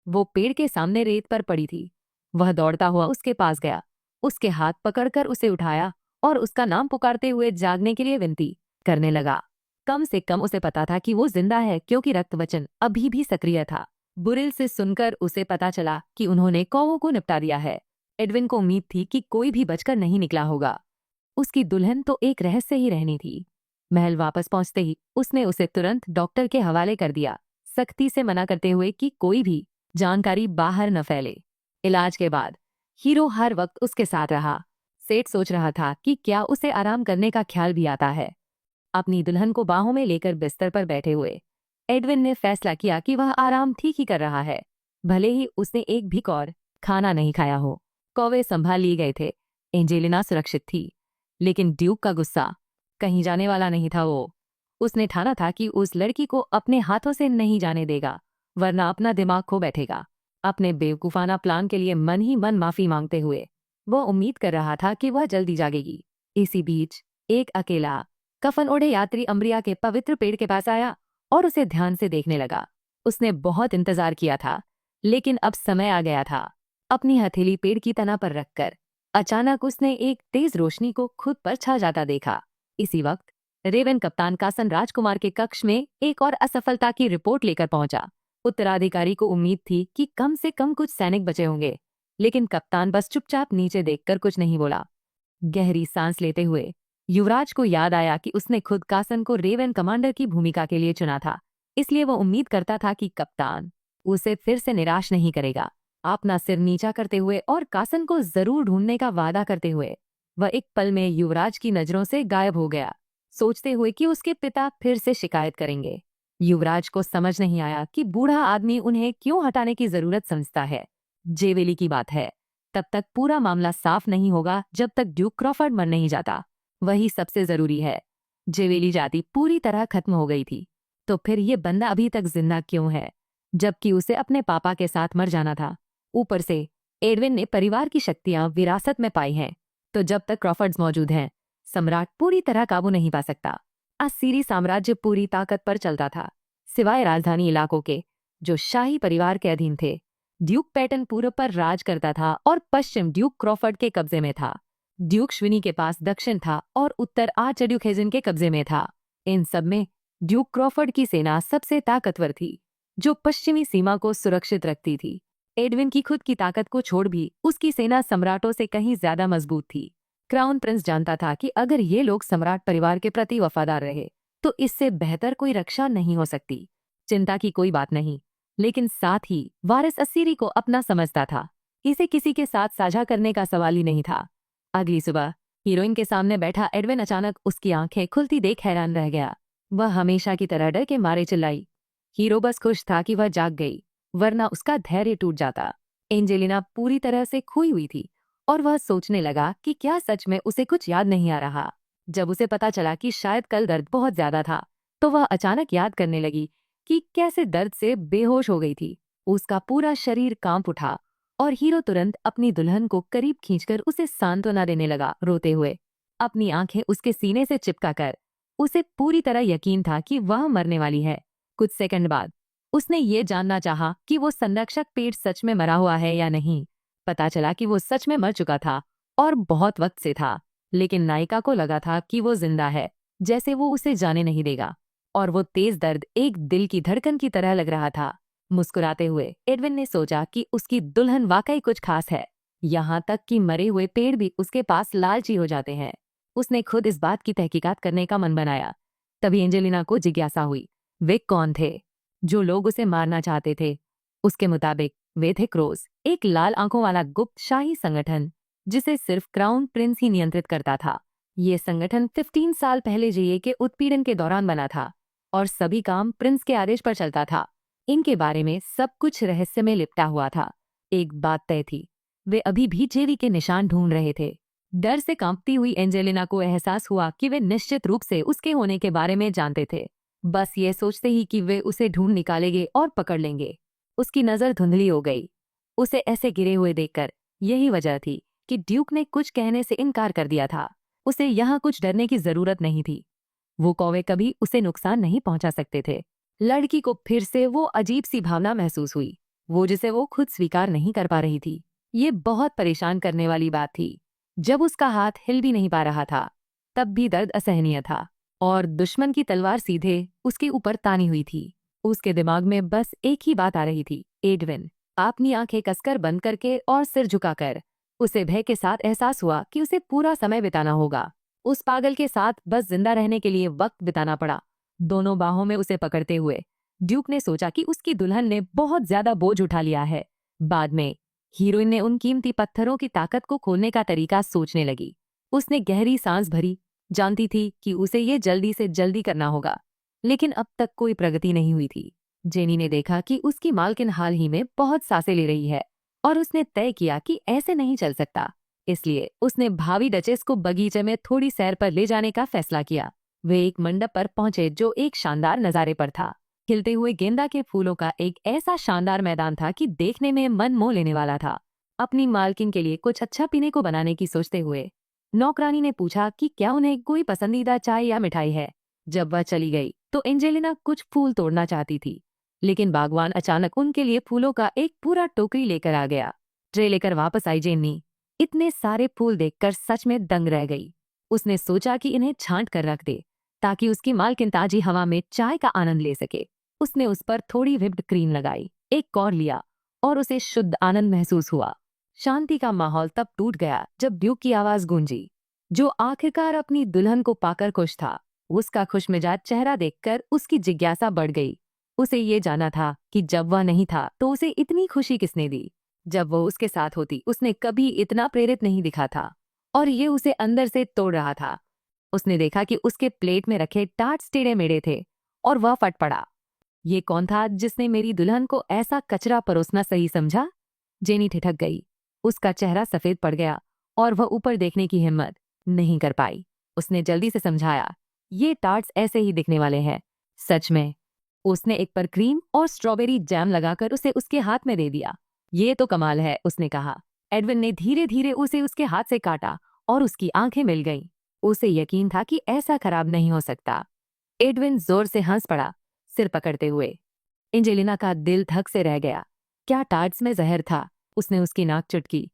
वो पेड़ के सामने रेत पर पड़ी थी। वह दौड़ता हुआ उसके पास गया, उसके हाथ पकड़कर उसे उठाया और उसका नाम पुकारते हुए जागने के लिए विनती करने लगा। कम से कम उसे पता था कि वो जिंदा है, क्योंकि रक्तवचन अभी भी सक्रिय था। बुरिल से सुनकर उसे पता चला कि उन्होंने कौवों को निपटा दिया है। एडविन को उम्मीद थी कि कोई भी बचकर नहीं निकला होगा। उसकी दुल्हन तो एक रहस्य ही रहनी थी। महल वापस पहुंचते ही उसने उसे तुरंत डॉक्टर के हवाले कर दिया, सख्ती से मना करते हुए कि कोई भी जानकारी बाहर न फैले। इलाज के बाद हीरो हर वक्त उसके साथ रहा। सेठ सोच रहा था कि क्या उसे आराम करने का ख्याल भी आता है। अपनी दुल्हन को बाहों में लेकर बिस्तर पर बैठे हुए एडविन ने फैसला किया कि वह आराम ठीक ही कर रहा है, भले ही उसने एक भी और खाना नहीं खाया हो। कौवे संभाल लिए गए थे, एंजेलिना सुरक्षित थी, लेकिन ड्यूक का गुस्सा कहीं जाने वाला नहीं था। उसने ठाना था कि उस लड़की को अपने हाथों से नहीं जाने देगा, वरना अपना दिमाग खो बैठेगा। अपने बेवकूफाना प्लान के लिए मन ही मन माफी मांगते हुए वह उम्मीद कर रहा था कि वह जल्दी जागेगी। इसी बीच एक अकेला कफन ओढ़े यात्री अम्ब्रिया के पवित्र पेड़ के पास आया और उसे ध्यान से देखने लगा। उसने बहुत इंतजार किया था, लेकिन अब समय आ गया था। अपनी हथेली पेड़ की तना पर रखकर अचानक उसने एक तेज रोशनी को खुद पर छा जाता देखा। इसी वक्त रेवन कप्तान कासन राजकुमार के कक्ष में एक और असफलता की रिपोर्ट लेकर पहुंचा। उत्तराधिकारी को उम्मीद थी कि कम से कम कुछ सैनिक बचे होंगे, लेकिन कप्तान बस चुपचाप नीचे देखकर कुछ नहीं बोला। गहरी सांस लेते हुए युवराज को याद आया कि उसने खुद कासन को रेवन कमांडर की भूमिका के लिए चुना था, इसलिए वो उम्मीद करता था कि कप्तान उसे फिर से निराश नहीं करेगा। अपना सिर नीचा करते हुए और कासन को जरूर ढूंढने का वादा करते हुए वह एक पल में युवराज की नजरों से गायब हो गया, सोचते हुए कि उसके पिता फिर से शिकायत करेंगे। युवराज को समझ नहीं आया कि बूढ़ा आदमी उन्हें क्यों हटाने की जरूरत समझता है। जेवेली की बात है, तब तक पूरा मामला साफ नहीं होगा जब तक ड्यूक क्रॉफर्ड मर नहीं जाता। वही सबसे जरूरी है। जेवेली जाति पूरी तरह खत्म हो गई थी, तो फिर ये बंदा अभी तक जिंदा क्यों है, जबकि उसे अपने पापा के साथ मर जाना था। ऊपर से एडविन ने परिवार की शक्तियां विरासत में पाई हैं, तो जब तक क्रॉफर्ड्स मौजूद हैं, सम्राट पूरी तरह काबू नहीं पा सकता। असीरी साम्राज्य पूरी ताकत पर चलता था, सिवाय राजधानी इलाकों के, जो शाही परिवार के अधीन थे। ड्यूक पैटर्न पूर्व पर राज करता था और पश्चिम ड्यूक क्रॉफर्ड के कब्जे में था। ड्यूक श्विनी के पास दक्षिण था और उत्तर आर्चड्यूक हेजन के कब्जे में था। इन सब में ड्यूक क्रॉफर्ड की सेना सबसे ताकतवर थी, जो पश्चिमी सीमा को सुरक्षित रखती थी। एडविन की खुद की ताकत को छोड़ भी उसकी सेना सम्राटों से कहीं ज्यादा मजबूत थी। क्राउन प्रिंस जानता था कि अगर ये लोग सम्राट परिवार के प्रति वफादार रहे तो इससे बेहतर कोई रक्षा नहीं हो सकती। चिंता की कोई बात नहीं, लेकिन साथ ही वारिस असीरी को अपना समझता था। इसे किसी के साथ साझा करने का सवाल ही नहीं था। अगली सुबह हीरोइन के सामने बैठा एडविन अचानक उसकी आंखें खुलती देख हैरान रह गया। वह हमेशा की तरह डर के मारे चिल्लाई। हीरो बस खुश था कि वह जाग गई, वरना उसका धैर्य टूट जाता। एंजेलिना पूरी तरह से खोई हुई थी और वह सोचने लगा कि क्या सच में उसे कुछ याद नहीं आ रहा। जब उसे पता चला कि शायद कल दर्द बहुत ज्यादा था, तो वह अचानक याद करने लगी कि कैसे दर्द से बेहोश हो गई थी। उसका पूरा शरीर कांप उठा और हीरो तुरंत अपनी दुल्हन को करीब खींचकर उसे सांत्वना देने लगा, रोते हुए। अपनी आंखें उसके सीने से चिपका कर उसे पूरी तरह यकीन था कि वह मरने वाली है। कुछ सेकंड बाद उसने ये जानना चाहा कि वो संरक्षक पेड़ सच में मरा हुआ है या नहीं। पता चला कि वो सच में मर चुका था और बहुत वक्त से था, लेकिन नायिका को लगा था कि वो जिंदा है, जैसे वो उसे जाने नहीं देगा। और वो तेज दर्द एक दिल की धड़कन की तरह लग रहा था। मुस्कुराते हुए एडविन ने सोचा कि उसकी दुल्हन वाकई कुछ खास है, यहाँ तक कि मरे हुए पेड़ भी उसके पास लालची हो जाते हैं। उसने खुद इस बात की तहकीकात करने का मन बनाया। तभी एंजेलिना को जिज्ञासा हुई, वे कौन थे जो लोग उसे मारना चाहते थे? उसके मुताबिक वे थे क्रोस, एक लाल आंखों वाला गुप्त शाही संगठन जिसे सिर्फ क्राउन प्रिंस ही नियंत्रित करता था। ये संगठन 15 साल पहले जेए के उत्पीड़न के दौरान बना था और सभी काम प्रिंस के आदेश पर चलता था। इनके बारे में सब कुछ रहस्य में लिपटा हुआ था। एक बात तय थी, वे अभी भी जेवी के निशान ढूंढ रहे थे। डर से कांपती हुई एंजेलिना को एहसास हुआ कि वे निश्चित रूप से उसके होने के बारे में जानते थे, बस ये सोचते ही कि वे उसे ढूंढ निकालेंगे और पकड़ लेंगे। उसकी नजर धुंधली हो गई। उसे ऐसे गिरे हुए देखकर यही वजह थी कि ड्यूक ने कुछ कहने से इनकार कर दिया था। उसे यहाँ कुछ डरने की जरूरत नहीं थी। वो कौवे कभी उसे नुकसान नहीं पहुंचा सकते थे। लड़की को फिर से वो अजीब सी भावना महसूस हुई, वो जिसे वो खुद स्वीकार नहीं कर पा रही थी। ये बहुत परेशान करने वाली बात थी। जब उसका हाथ हिल भी नहीं पा रहा था, तब भी दर्द असहनीय था और दुश्मन की तलवार सीधे उसके ऊपर तानी हुई थी। उसके दिमाग में बस एक ही बात आ रही थी, एडविन। अपनी आंखें कसकर बंद करके और सिर झुकाकर उसे भय के साथ एहसास हुआ कि उसे पूरा समय बिताना होगा। उस पागल के साथ बस जिंदा रहने के लिए वक्त बिताना पड़ा। दोनों बाहों में उसे पकड़ते हुए ड्यूक ने सोचा कि उसकी दुल्हन ने बहुत ज्यादा बोझ उठा लिया है। बाद में हीरोइन ने उन कीमती पत्थरों की ताकत को खोलने का तरीका सोचने लगी। उसने गहरी सांस भरी, जानती थी कि उसे ये जल्दी से जल्दी करना होगा, लेकिन अब तक कोई प्रगति नहीं हुई थी। जेनी ने देखा कि उसकी मालकिन हाल ही में बहुत सांसें ले रही है और उसने तय किया कि ऐसे नहीं चल सकता। इसलिए उसने भावी डचेस को बगीचे में थोड़ी सैर पर ले जाने का फैसला किया। वे एक मंडप पर पहुंचे जो एक शानदार नजारे पर था। खिलते हुए गेंदा के फूलों का एक ऐसा शानदार मैदान था कि देखने में मन मोह लेने वाला था। अपनी मालकिन के लिए कुछ अच्छा पीने को बनाने की सोचते हुए नौकरानी ने पूछा कि क्या उन्हें कोई पसंदीदा चाय या मिठाई है। जब वह चली गई तो एंजेलिना कुछ फूल तोड़ना चाहती थी, लेकिन बागवान अचानक उनके लिए फूलों का एक पूरा टोकरी लेकर आ गया। ट्रे लेकर वापस आई जेनी इतने सारे फूल देखकर सच में दंग रह गई। उसने सोचा कि इन्हें छांट कर रख दे ताकि उसकी मालकिन ताजी हवा में चाय का आनंद ले सके। उसने उस पर थोड़ी व्हिप्ड क्रीम लगाई, एक कौर लिया और उसे शुद्ध आनंद महसूस हुआ। शांति का माहौल तब टूट गया जब ड्यूक की आवाज गूंजी, जो आखिरकार अपनी दुल्हन को पाकर खुश था। उसका खुशमिजाज चेहरा देखकर उसकी जिज्ञासा बढ़ गई। उसे ये जाना था कि जब वह नहीं था तो उसे इतनी खुशी किसने दी। जब वो उसके साथ होती उसने कभी इतना प्रेरित नहीं दिखा था और ये उसे अंदर से तोड़ रहा था। उसने देखा कि उसके प्लेट में रखे टार्ट्स टेढ़े मेढ़े थे और वह फट पड़ा। ये कौन था जिसने मेरी दुल्हन को ऐसा कचरा परोसना सही समझा? जेनी ठिठक गई। उसका चेहरा सफेद पड़ गया और वह ऊपर देखने की हिम्मत नहीं कर पाई। उसने जल्दी से समझाया, ये टार्ट्स ऐसे ही दिखने वाले हैं। सच में। उसने एक पर क्रीम और स्ट्रॉबेरी जैम लगाकर उसे उसके हाथ में दे दिया। ये तो कमाल है, उसने कहा। एडविन ने धीरे धीरे उसे उसके हाथ से काटा और उसकी आंखें मिल गईं। उसे यकीन था कि ऐसा खराब नहीं हो सकता। एडविन जोर से हंस पड़ा, सिर पकड़ते हुए। एंजेलिना का दिल धक से रह गया। क्या टार्ट्स में जहर था? उसने उसकी नाक चुटकी।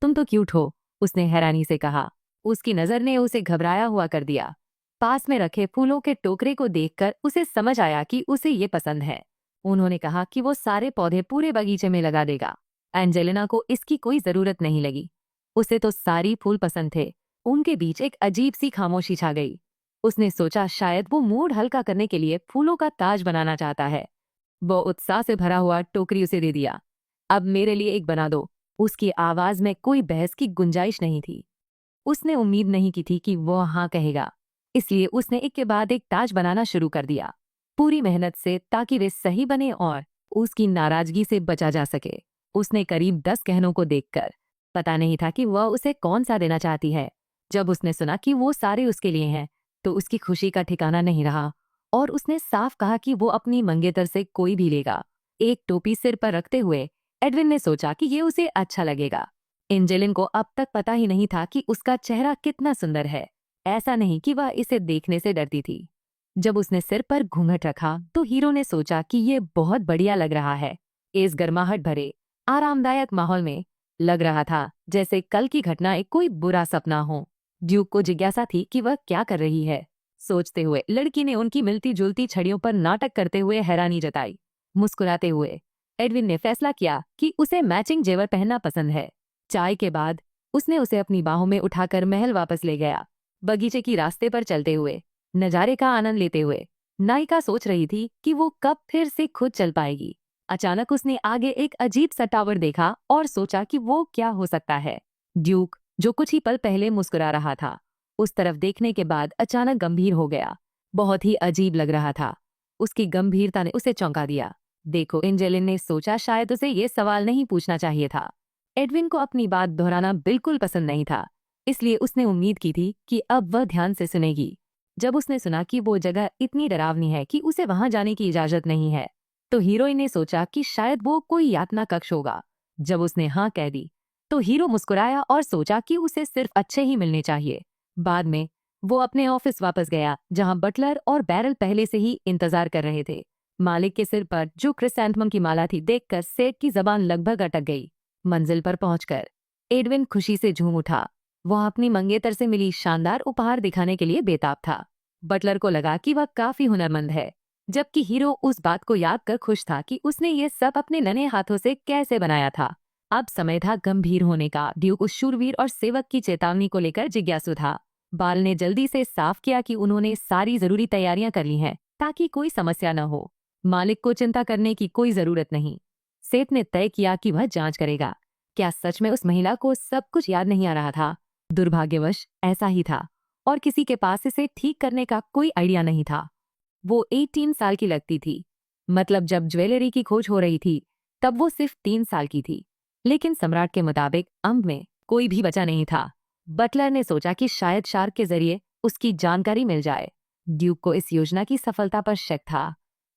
तुम तो क्यूट हो, उसने हैरानी से कहा। उसकी नजर ने उसे घबराया हुआ कर दिया। पास में रखे फूलों के टोकरे को देखकर उसे समझ आया कि उसे ये पसंद है। उन्होंने कहा कि वो सारे पौधे पूरे बगीचे में लगा देगा। एंजेलिना को इसकी कोई जरूरत नहीं लगी। उसे तो सारी फूल पसंद थे। उनके बीच एक अजीब सी खामोशी छा गई। उसने सोचा शायद वो मूड हल्का करने के लिए फूलों का ताज बनाना चाहता है। वो उत्साह से भरा हुआ टोकरी उसे दे दिया। अब मेरे लिए एक बना दो। उसकी आवाज में कोई बहस की गुंजाइश नहीं थी। उसने उम्मीद नहीं की थी कि वो हाँ कहेगा, इसलिए उसने एक के बाद एक ताज बनाना शुरू कर दिया, पूरी मेहनत से, ताकि वे सही बने और उसकी नाराजगी से बचा जा सके। उसने करीब 10 गहनों को देखकर पता नहीं था कि वह उसे कौन सा देना चाहती है। जब उसने सुना कि वो सारे उसके लिए हैं तो उसकी खुशी का ठिकाना नहीं रहा और उसने साफ कहा कि वो अपनी मंगेतर से कोई भी लेगा। एक टोपी सिर पर रखते हुए एडविन ने सोचा कि ये उसे अच्छा लगेगा। एंजेलिन को अब तक पता ही नहीं था कि उसका चेहरा कितना सुंदर है। ऐसा नहीं कि वह इसे देखने से डरती थी, जब उसने सिर पर घूंघट रखा तो हीरो ने सोचा कि ये बहुत बढ़िया लग रहा है। इस गर्माहट भरे आरामदायक माहौल में लग रहा था जैसे कल की घटना एक कोई बुरा सपना हो। ड्यूक को जिज्ञासा थी कि वह क्या कर रही है। सोचते हुए लड़की ने उनकी मिलती जुलती छड़ियों पर नाटक करते हुए हैरानी जताई। मुस्कुराते हुए एडविन ने फैसला किया कि उसे मैचिंग जेवर पहनना पसंद है। चाय के बाद उसने उसे अपनी बाहों में उठाकर महल वापस ले गया। बगीचे की रास्ते पर चलते हुए नजारे का आनंद लेते हुए नायिका सोच रही थी कि वो कब फिर से खुद चल पाएगी। अचानक उसने आगे एक अजीब सा टावर देखा और सोचा कि वो क्या हो सकता है। ड्यूक, जो कुछ ही पल पहले मुस्कुरा रहा था, उस तरफ देखने के बाद अचानक गंभीर हो गया। बहुत ही अजीब लग रहा था। उसकी गंभीरता ने उसे चौंका दिया। देखो, एंजेलिन ने सोचा शायद उसे ये सवाल नहीं पूछना चाहिए था। एडविन को अपनी बात दोहराना बिल्कुल पसंद नहीं था, इसलिए उसने उम्मीद की थी कि अब वह ध्यान से सुनेगी। जब उसने सुना कि वो जगह इतनी डरावनी है कि उसे वहां जाने की इजाजत नहीं है, तो हीरोइन ने सोचा कि शायद वो कोई यातना कक्ष होगा। जब उसने हाँ कह दी तो हीरो मुस्कुराया और सोचा कि उसे सिर्फ अच्छे ही मिलने चाहिए। बाद में वो अपने ऑफिस वापस गया, जहां बटलर और बैरल पहले से ही इंतजार कर रहे थे। मालिक के सिर पर जो क्रिसैंथमम की माला थी देखकर सेठ की जबान लगभग अटक गई। मंजिल पर पहुंचकर एडविन खुशी से झूम उठा। वह अपनी मंगेतर से मिली शानदार उपहार दिखाने के लिए बेताब था। बटलर को लगा कि वह काफी हुनरमंद है, जबकि हीरो उस बात को याद कर खुश था कि उसने ये सब अपने नन्हे हाथों से कैसे बनाया था। अब समय था गंभीर होने का। ड्यूक उस शूरवीर और सेवक की चेतावनी को लेकर जिज्ञासु था। बाल ने जल्दी से साफ किया कि उन्होंने सारी जरूरी तैयारियां कर ली हैं ताकि कोई समस्या न हो। मालिक को चिंता करने की कोई जरूरत नहीं। सेठ ने तय किया कि वह जांच करेगा। क्या सच में उस महिला को सब कुछ याद नहीं आ रहा था? दुर्भाग्यवश ऐसा ही था, और किसी के पास इसे ठीक करने का कोई आइडिया नहीं था। वो 18 साल की लगती थी। मतलब जब ज्वेलरी की खोज हो रही थी तब वो सिर्फ 3 साल की थी। लेकिन सम्राट के मुताबिक अम्ब में कोई भी बचा नहीं था। बटलर ने सोचा कि शायद शार्क के जरिए उसकी जानकारी मिल जाए। ड्यूक को इस योजना की सफलता पर शक था।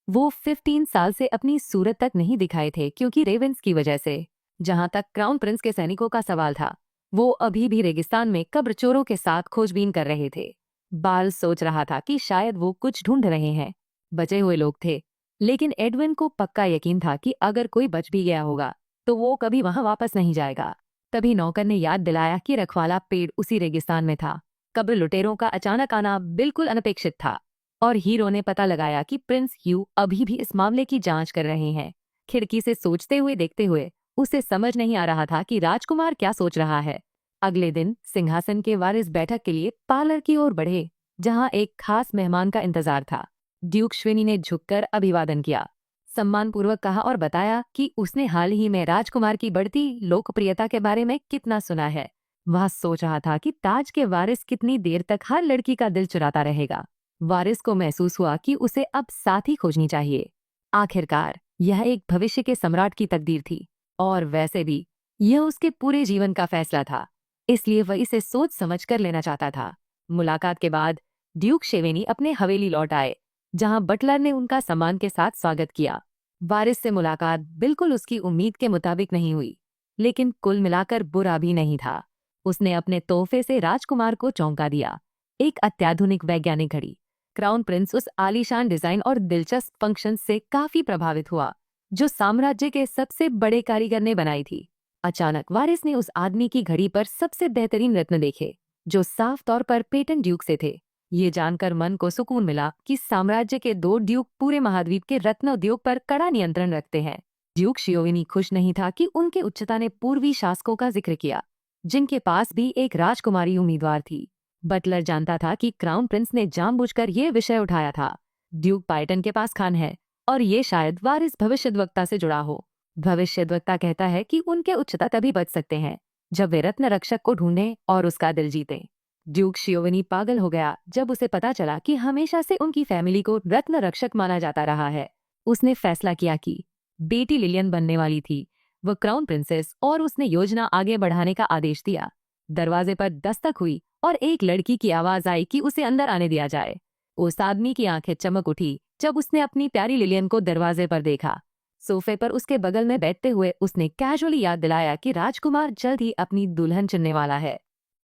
वो 15 साल से अपनी सूरत तक नहीं दिखाए थे क्योंकि रेवेंस की वजह से। जहां तक क्राउन प्रिंस के सैनिकों का सवाल था, वो अभी भी रेगिस्तान में कब्र चोरों के साथ खोजबीन कर रहे थे। बाल सोच रहा था कि शायद वो कुछ ढूंढ रहे हैं। बचे हुए लोग थे, लेकिन एडविन को पक्का यकीन था कि अगर कोई बच भी गया होगा तो वो कभी वहां वापस नहीं जाएगा। तभी नौकर ने याद दिलाया कि रखवाला पेड़ उसी रेगिस्तान में था। कब्र लुटेरों का अचानक आना बिल्कुल अनपेक्षित था, और हीरो ने पता लगाया कि प्रिंस ह्यू अभी भी इस मामले की जांच कर रहे हैं। खिड़की से सोचते हुए देखते हुए उसे समझ नहीं आ रहा था कि राजकुमार क्या सोच रहा है। अगले दिन सिंहासन के वारिस बैठक के लिए पार्लर की ओर बढ़े, जहां एक खास मेहमान का इंतजार था। ड्यूक श्वेनी ने झुककर अभिवादन किया, सम्मानपूर्वक कहा और बताया कि उसने हाल ही में राजकुमार की बढ़ती लोकप्रियता के बारे में कितना सुना है। वह सोच रहा था कि ताज के वारिस कितनी देर तक हर लड़की का दिल चुराता रहेगा। वारिस को महसूस हुआ कि उसे अब साथी खोजनी चाहिए। आखिरकार यह एक भविष्य के सम्राट की तकदीर थी, और वैसे भी यह उसके पूरे जीवन का फैसला था, इसलिए वह इसे सोच समझ कर लेना चाहता था। मुलाकात के बाद ड्यूक शेवेनी अपने हवेली लौट आए, जहां बटलर ने उनका सम्मान के साथ स्वागत किया। वारिस से मुलाकात बिल्कुल उसकी उम्मीद के मुताबिक नहीं हुई, लेकिन कुल मिलाकर बुरा भी नहीं था। उसने अपने तोहफे से राजकुमार को चौंका दिया, एक अत्याधुनिक वैज्ञानिक घड़ी। क्राउन प्रिंस उस आलीशान डिजाइन और दिलचस्प फंक्शन से काफी प्रभावित हुआ, जो साम्राज्य के सबसे बड़े कारीगर ने बनाई थी। अचानक वारिस ने उस आदमी की घड़ी पर सबसे बेहतरीन रत्न देखे, जो साफ तौर पर पेटन ड्यूक से थे। ये जानकर मन को सुकून मिला कि साम्राज्य के 2 ड्यूक पूरे महाद्वीप के रत्न उद्योग पर कड़ा नियंत्रण रखते हैं। ड्यूक शियोविनी खुश नहीं था कि उनके उच्चता ने पूर्वी शासकों का जिक्र किया, जिनके पास भी एक राजकुमारी उम्मीदवार थी। बटलर जानता था कि क्राउन प्रिंस ने जानबूझकर ये विषय उठाया था। ड्यूक पाइटन के पास खान है, और ये शायद वारिस भविष्यद्वक्ता से जुड़ा हो। भविष्यद्वक्ता कहता है कि उनके उच्चता तभी बच सकते हैं जब वे रत्न रक्षक को ढूंढें और उसका दिल जीतें। ड्यूक शियोवनी पागल हो गया जब उसे पता चला कि हमेशा से उनकी फैमिली को रत्न रक्षक माना जाता रहा है। उसने फैसला किया कि बेटी लिलियन बनने वाली थी, वह क्राउन प्रिंसेस, और उसने योजना आगे बढ़ाने का आदेश दिया। दरवाजे पर दस्तक हुई और एक लड़की की आवाज आई कि उसे अंदर आने दिया जाए। उस आदमी की आंखें चमक उठी जब उसने अपनी प्यारी लिलियन को दरवाजे पर देखा। सोफे पर उसके बगल में बैठते हुए उसने कैजुअली याद दिलाया कि राजकुमार जल्द ही अपनी दुल्हन चुनने वाला है।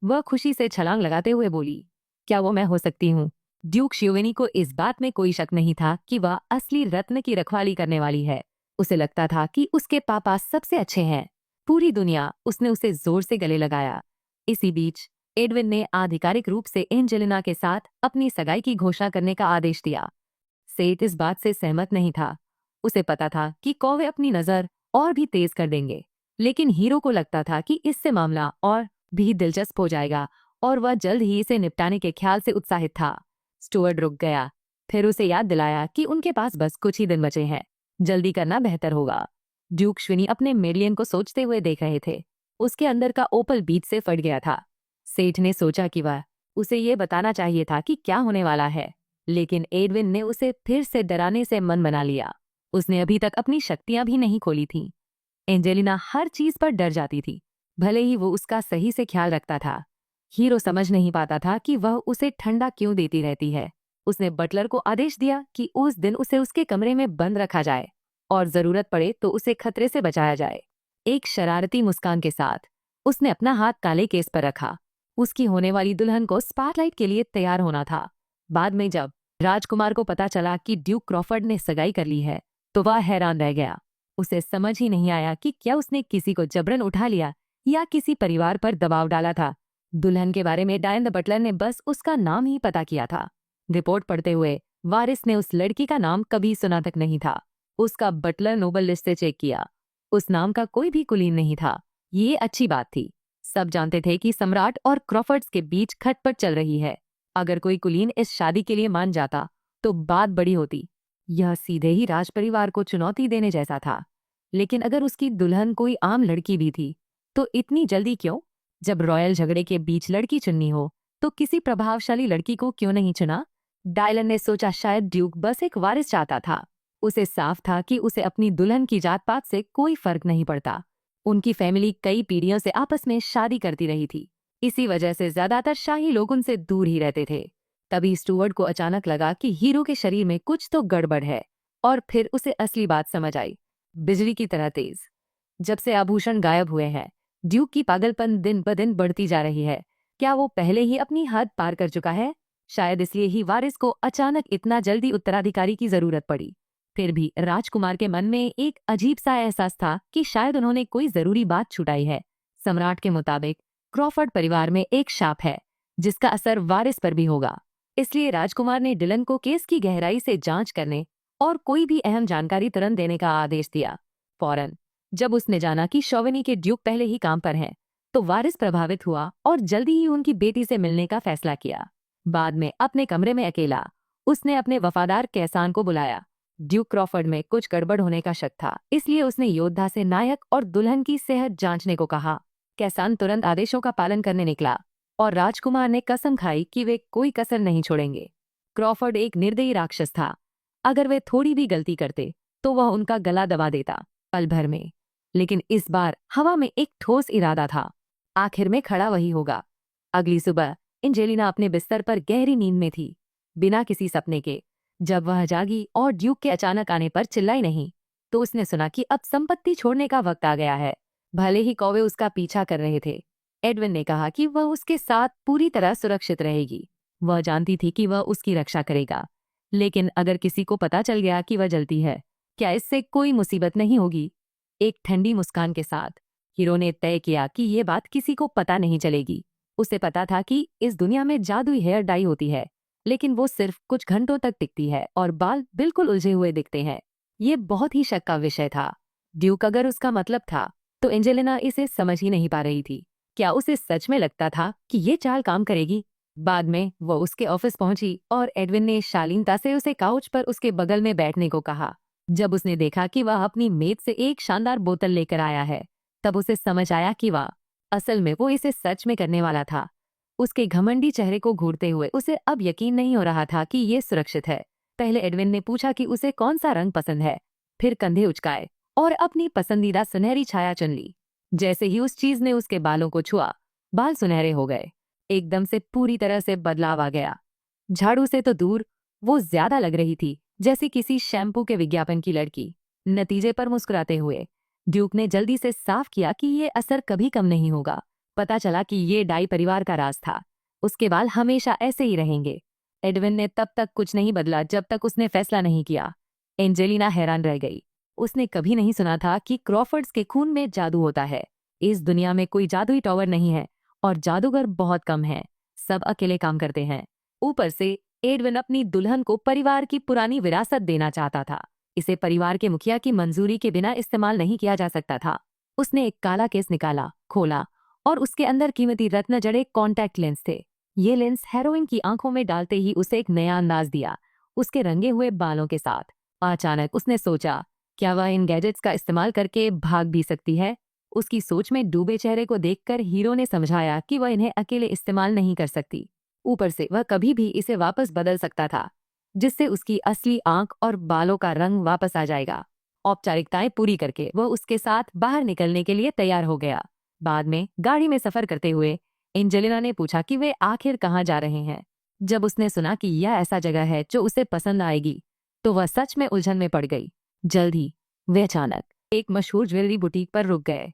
वह खुशी से छलांग लगाते हुए बोली, क्या वो मैं हो सकती हूँ? ड्यूक शियोवेनी को इस बात में कोई शक नहीं था कि वह असली रत्न की रखवाली करने वाली है। उसे लगता था कि उसके पापा सबसे अच्छे हैं। पूरी दुनिया उसने उसे जोर से गले लगाया। इसी बीच एडविन ने आधिकारिक रूप से एंजेलिना के साथ अपनी सगाई की घोषणा करने का आदेश दिया। सेठ इस बात से सहमत नहीं था। उसे पता था कि कौवे अपनी नजर और भी तेज कर देंगे, लेकिन हीरो को लगता था कि इससे मामला और भी दिलचस्प हो जाएगा और वह जल्द ही इसे निपटाने के ख्याल से उत्साहित था। स्टुअर्ट रुक गया, फिर उसे याद दिलाया कि उनके पास बस कुछ ही दिन बचे हैं। जल्दी करना बेहतर होगा। ड्यूक श्विनी अपने मेलियन को सोचते हुए देख रहे थे। उसके अंदर का ओपल बीच से फट गया था। सेठ ने सोचा कि वह उसे ये बताना चाहिए था कि क्या होने वाला है, लेकिन एडविन ने उसे फिर से डराने से मन बना लिया। उसने अभी तक अपनी शक्तियां भी नहीं खोली थीं। एंजेलिना हर चीज पर डर जाती थी, भले ही वो उसका सही से ख्याल रखता था। हीरो समझ नहीं पाता था कि वह उसे ठंडा क्यों देती रहती है। उसने बटलर को आदेश दिया कि उस दिन उसे उसके कमरे में बंद रखा जाए और जरूरत पड़े तो उसे खतरे से बचाया जाए। एक शरारती मुस्कान के साथ उसने अपना हाथ काले केस पर रखा। उसकी होने वाली दुल्हन को स्पॉटलाइट के लिए तैयार होना था। बाद में जब राजकुमार को पता चला कि ड्यूक क्रॉफर्ड ने सगाई कर ली है, तो वह हैरान रह गया। उसे समझ ही नहीं आया कि क्या उसने किसी को जबरन उठा लिया या किसी परिवार पर दबाव डाला था। दुल्हन के बारे में डायन द बटलर ने बस उसका नाम ही पता किया था। रिपोर्ट पढ़ते हुए वारिस ने उस लड़की का नाम कभी सुना तक नहीं था। उसका बटलर नोबल लिस्ट से चेक किया। उस नाम का कोई भी कुलीन नहीं था। ये अच्छी बात थी। सब जानते थे कि सम्राट और क्रॉफर्ड्स के बीच खटपट चल रही है। अगर कोई कुलीन इस शादी के लिए मान जाता तो बात बड़ी होती। यह सीधे ही राजपरिवार को चुनौती देने जैसा था। लेकिन अगर उसकी दुल्हन कोई आम लड़की भी थी तो इतनी जल्दी क्यों? जब रॉयल झगड़े के बीच लड़की चुननी हो तो किसी प्रभावशाली लड़की को क्यों नहीं चुना? डायलन ने सोचा शायद ड्यूक बस एक वारिस चाहता था। उसे साफ था कि उसे अपनी दुल्हन की जात पात से कोई फर्क नहीं पड़ता। उनकी फैमिली कई पीढ़ियों से आपस में शादी करती रही थी। इसी वजह से ज्यादातर शाही लोग उनसे दूर ही रहते थे। तभी स्टुअर्ट को अचानक लगा कि हीरो के शरीर में कुछ तो गड़बड़ है, और फिर उसे असली बात समझ आई। बिजली की तरह तेज। जब से आभूषण गायब हुए हैं, ड्यूक की पागलपन दिन ब दिन बढ़ती जा रही है। क्या वो पहले ही अपनी हद पार कर चुका है? शायद इसलिए ही वारिस को अचानक इतना जल्दी उत्तराधिकारी की जरूरत पड़ी। फिर भी राजकुमार के मन में एक अजीब सा एहसास था कि शायद उन्होंने कोई जरूरी बात छुटाई है। सम्राट के मुताबिक क्रॉफर्ड परिवार में एक शाप है जिसका असर वारिस पर भी होगा। इसलिए राजकुमार ने डिलन को केस की गहराई से जांच करने और कोई भी अहम जानकारी तुरंत देने का आदेश दिया। फौरन जब उसने जाना कि शोवेनी के ड्यूक पहले ही काम पर हैं, तो वारिस प्रभावित हुआ और जल्दी ही उनकी बेटी से मिलने का फैसला किया। बाद में अपने कमरे में अकेला उसने अपने वफादार कैसान को बुलाया। ड्यूक क्रॉफर्ड में कुछ गड़बड़ होने का शक था, इसलिए उसने योद्धा से नायक और दुल्हन की सेहत जांचने को कहा। कैसान तुरंत आदेशों का पालन करने निकला और राजकुमार ने कसम खाई कि वे कोई कसर नहीं छोड़ेंगे। क्रॉफर्ड एक निर्दयी राक्षस था। अगर वे थोड़ी भी गलती करते तो वह उनका गला दबा देता, पल भर में। लेकिन इस बार हवा में एक ठोस इरादा था। आखिर में खड़ा वही होगा। अगली सुबह एंजेलिना अपने बिस्तर पर गहरी नींद में थी, बिना किसी सपने के। जब वह जागी और ड्यूक के अचानक आने पर चिल्लाई नहीं, तो उसने सुना कि अब संपत्ति छोड़ने का वक्त आ गया है। भले ही कौवे उसका पीछा कर रहे थे, एडविन ने कहा कि वह उसके साथ पूरी तरह सुरक्षित रहेगी। वह जानती थी कि वह उसकी रक्षा करेगा। लेकिन अगर किसी को पता चल गया कि वह जलती है, क्या इससे कोई मुसीबत नहीं होगी? एक ठंडी मुस्कान के साथ हीरो ने तय किया कि ये बात किसी को पता नहीं चलेगी। उसे पता था कि इस दुनिया में जादुई हेयर डाई होती है, लेकिन वो सिर्फ कुछ घंटों तक टिकती है और बाल बिल्कुल उलझे हुए दिखते हैं। ये बहुत ही शक का विषय था। ड्यूक अगर उसका मतलब था, तो एंजेलिना इसे समझ ही नहीं पा रही थी। क्या उसे सच में लगता था कि ये चाल काम करेगी? बाद में वो उसके ऑफिस पहुंची और एडविन ने शालीनता से उसे काउच पर उसके बगल में बैठने को कहा। जब उसने देखा कि वह अपनी मेज से एक शानदार बोतल लेकर आया है, तब उसे समझ आया कि वह असल में वो इसे सच में करने वाला था। उसके घमंडी चेहरे को घूरते हुए उसे अब यकीन नहीं हो रहा था कि ये सुरक्षित है। पहले एडविन ने पूछा कि उसे कौन सा रंग पसंद है, फिर कंधे उचकाए और अपनी पसंदीदा सुनहरी छाया चुन ली। जैसे ही उस चीज ने उसके बालों को छुआ, बाल सुनहरे हो गए। एकदम से पूरी तरह से बदलाव आ गया। झाड़ू से तो दूर, वो ज्यादा लग रही थी जैसे किसी शैम्पू के विज्ञापन की लड़की। नतीजे पर मुस्कुराते हुए ड्यूक ने जल्दी से साफ किया कि ये असर कभी कम नहीं होगा। पता चला कि ये डाई परिवार का राज था। उसके बाल हमेशा ऐसे ही रहेंगे। एडविन ने तब तक कुछ नहीं बदला जब तक उसने फैसला नहीं किया। एंजेलिना हैरान रह गई। उसने कभी नहीं सुना था कि क्रॉफर्ड्स के खून में जादू होता है। इस दुनिया में कोई जादुई टावर नहीं है और जादूगर बहुत कम हैं। सब अकेले काम करते हैं। ऊपर से एडविन अपनी दुल्हन को परिवार की पुरानी विरासत देना चाहता था। इसे परिवार के मुखिया की मंजूरी के बिना इस्तेमाल नहीं किया जा सकता था। उसने एक काला केस निकाला, खोला और उसके अंदर कीमती रत्न जड़े कॉन्टैक्ट लेंस थे। ये लेंस हेरोइन की आंखों में डालते ही उसे एक नया अंदाज दिया, उसके रंगे हुए बालों के साथ। अचानक उसने सोचा, क्या वह इन गैजेट्स का इस्तेमाल करके भाग भी सकती है? उसकी सोच में डूबे चेहरे को देखकर हीरो ने समझाया कि वह इन्हें अकेले इस्तेमाल नहीं कर सकती। ऊपर से वह कभी भी इसे वापस बदल सकता था, जिससे उसकी असली आंख और बालों का रंग वापस आ जाएगा। औपचारिकताएं पूरी करके वह उसके साथ बाहर निकलने के लिए तैयार हो गया। बाद में गाड़ी में सफर करते हुए एंजेलिना ने पूछा कि वे आखिर कहाँ जा रहे हैं। जब उसने सुना कि यह ऐसा जगह है जो उसे पसंद आएगी, तो वह सच में उलझन में पड़ गई। जल्द ही वे अचानक एक मशहूर ज्वेलरी बुटीक पर रुक गए।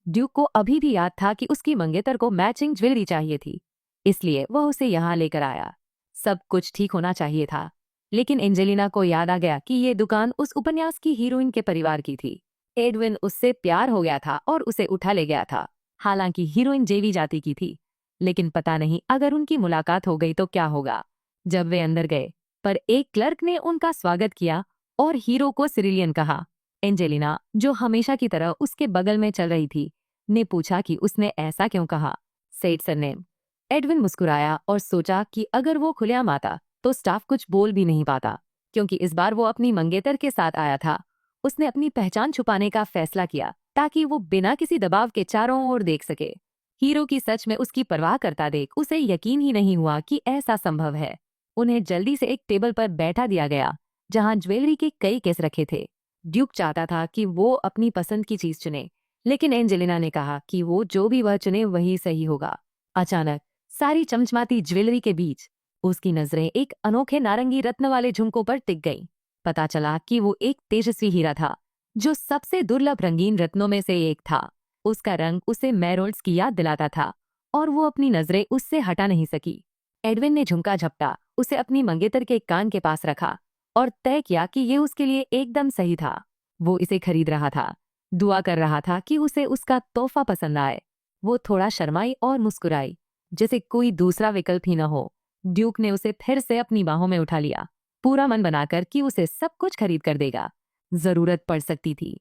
ड्यूक को अभी भी याद था कि उसकी मंगेतर को मैचिंग ज्वेलरी चाहिए थी, इसलिए वह उसे यहाँ लेकर आया। सब कुछ ठीक होना चाहिए था, लेकिन एंजेलिना को याद आ गया कि ये दुकान उस उपन्यास की हीरोइन के परिवार की थी। एडविन उससे प्यार हो गया था और उसे उठा ले गया था। हालांकि हीरोइन जेवी जाति की थी, लेकिन पता नहीं अगर उनकी मुलाकात हो गई तो क्या होगा। जब वे अंदर गए, पर एक क्लर्क ने उनका स्वागत किया और हीरो को सिरिलियन कहा। एंजेलिना, जो हमेशा की तरह उसके बगल में चल रही थी, ने पूछा कि उसने ऐसा क्यों कहा। Said surname. एडविन मुस्कुराया और सोचा कि अगर वो खुलेआम आता तो स्टाफ कुछ बोल भी नहीं पाता, क्योंकि इस बार वो अपनी मंगेतर के साथ आया था। उसने अपनी पहचान छुपाने का फैसला किया ताकि वो बिना किसी दबाव के चारों ओर देख सके। हीरो की सच में उसकी परवाह करता देख उसे यकीन ही नहीं हुआ कि ऐसा संभव है। उन्हें जल्दी से एक टेबल पर बैठा दिया गया, जहां ज्वेलरी के कई केस रखे थे। ड्यूक चाहता था कि वो अपनी पसंद की चीज चुने, लेकिन एंजेलिना ने कहा कि वो जो भी वह चुने वही सही होगा। अचानक सारी चमचमाती ज्वेलरी के बीच उसकी नजरें एक अनोखे नारंगी रत्न वाले झुमकों पर टिक गईं। पता चला कि वो एक तेजस्वी हीरा था, जो सबसे दुर्लभ रंगीन रत्नों में से एक था। उसका रंग उसे मैरोल्ड्स की याद दिलाता था और वो अपनी नजरें उससे हटा नहीं सकी। एडविन ने झुमका झपटा, उसे अपनी मंगेतर के कान के पास रखा और तय किया कि ये उसके लिए एकदम सही था। वो इसे खरीद रहा था, दुआ कर रहा था कि उसे उसका तोहफा पसंद आए। वो थोड़ा शर्माई और मुस्कुराई, जैसे कोई दूसरा विकल्प ही न हो। ड्यूक ने उसे फिर से अपनी बाहों में उठा लिया, पूरा मन बनाकर कि उसे सब कुछ खरीद कर देगा। जरूरत पड़ सकती थी।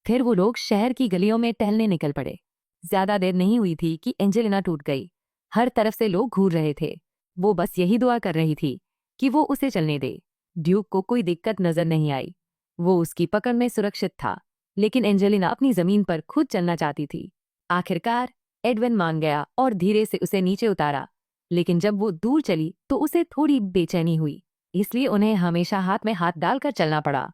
फिर वो लोग शहर की गलियों में टहलने निकल पड़े। ज्यादा देर नहीं हुई थी कि एंजेलिना टूट गई। हर तरफ से लोग घूर रहे थे। वो बस यही दुआ कर रही थी कि वो उसे चलने दे। ड्यूक को कोई दिक्कत नजर नहीं आई। वो उसकी पकड़ में सुरक्षित था, लेकिन एंजेलिना अपनी जमीन पर खुद चलना चाहती थी। आखिरकार एडविन मान गया और धीरे से उसे नीचे उतारा, लेकिन जब वो दूर चली तो उसे थोड़ी बेचैनी हुई, इसलिए उन्हें हमेशा हाथ में हाथ डालकर चलना पड़ा।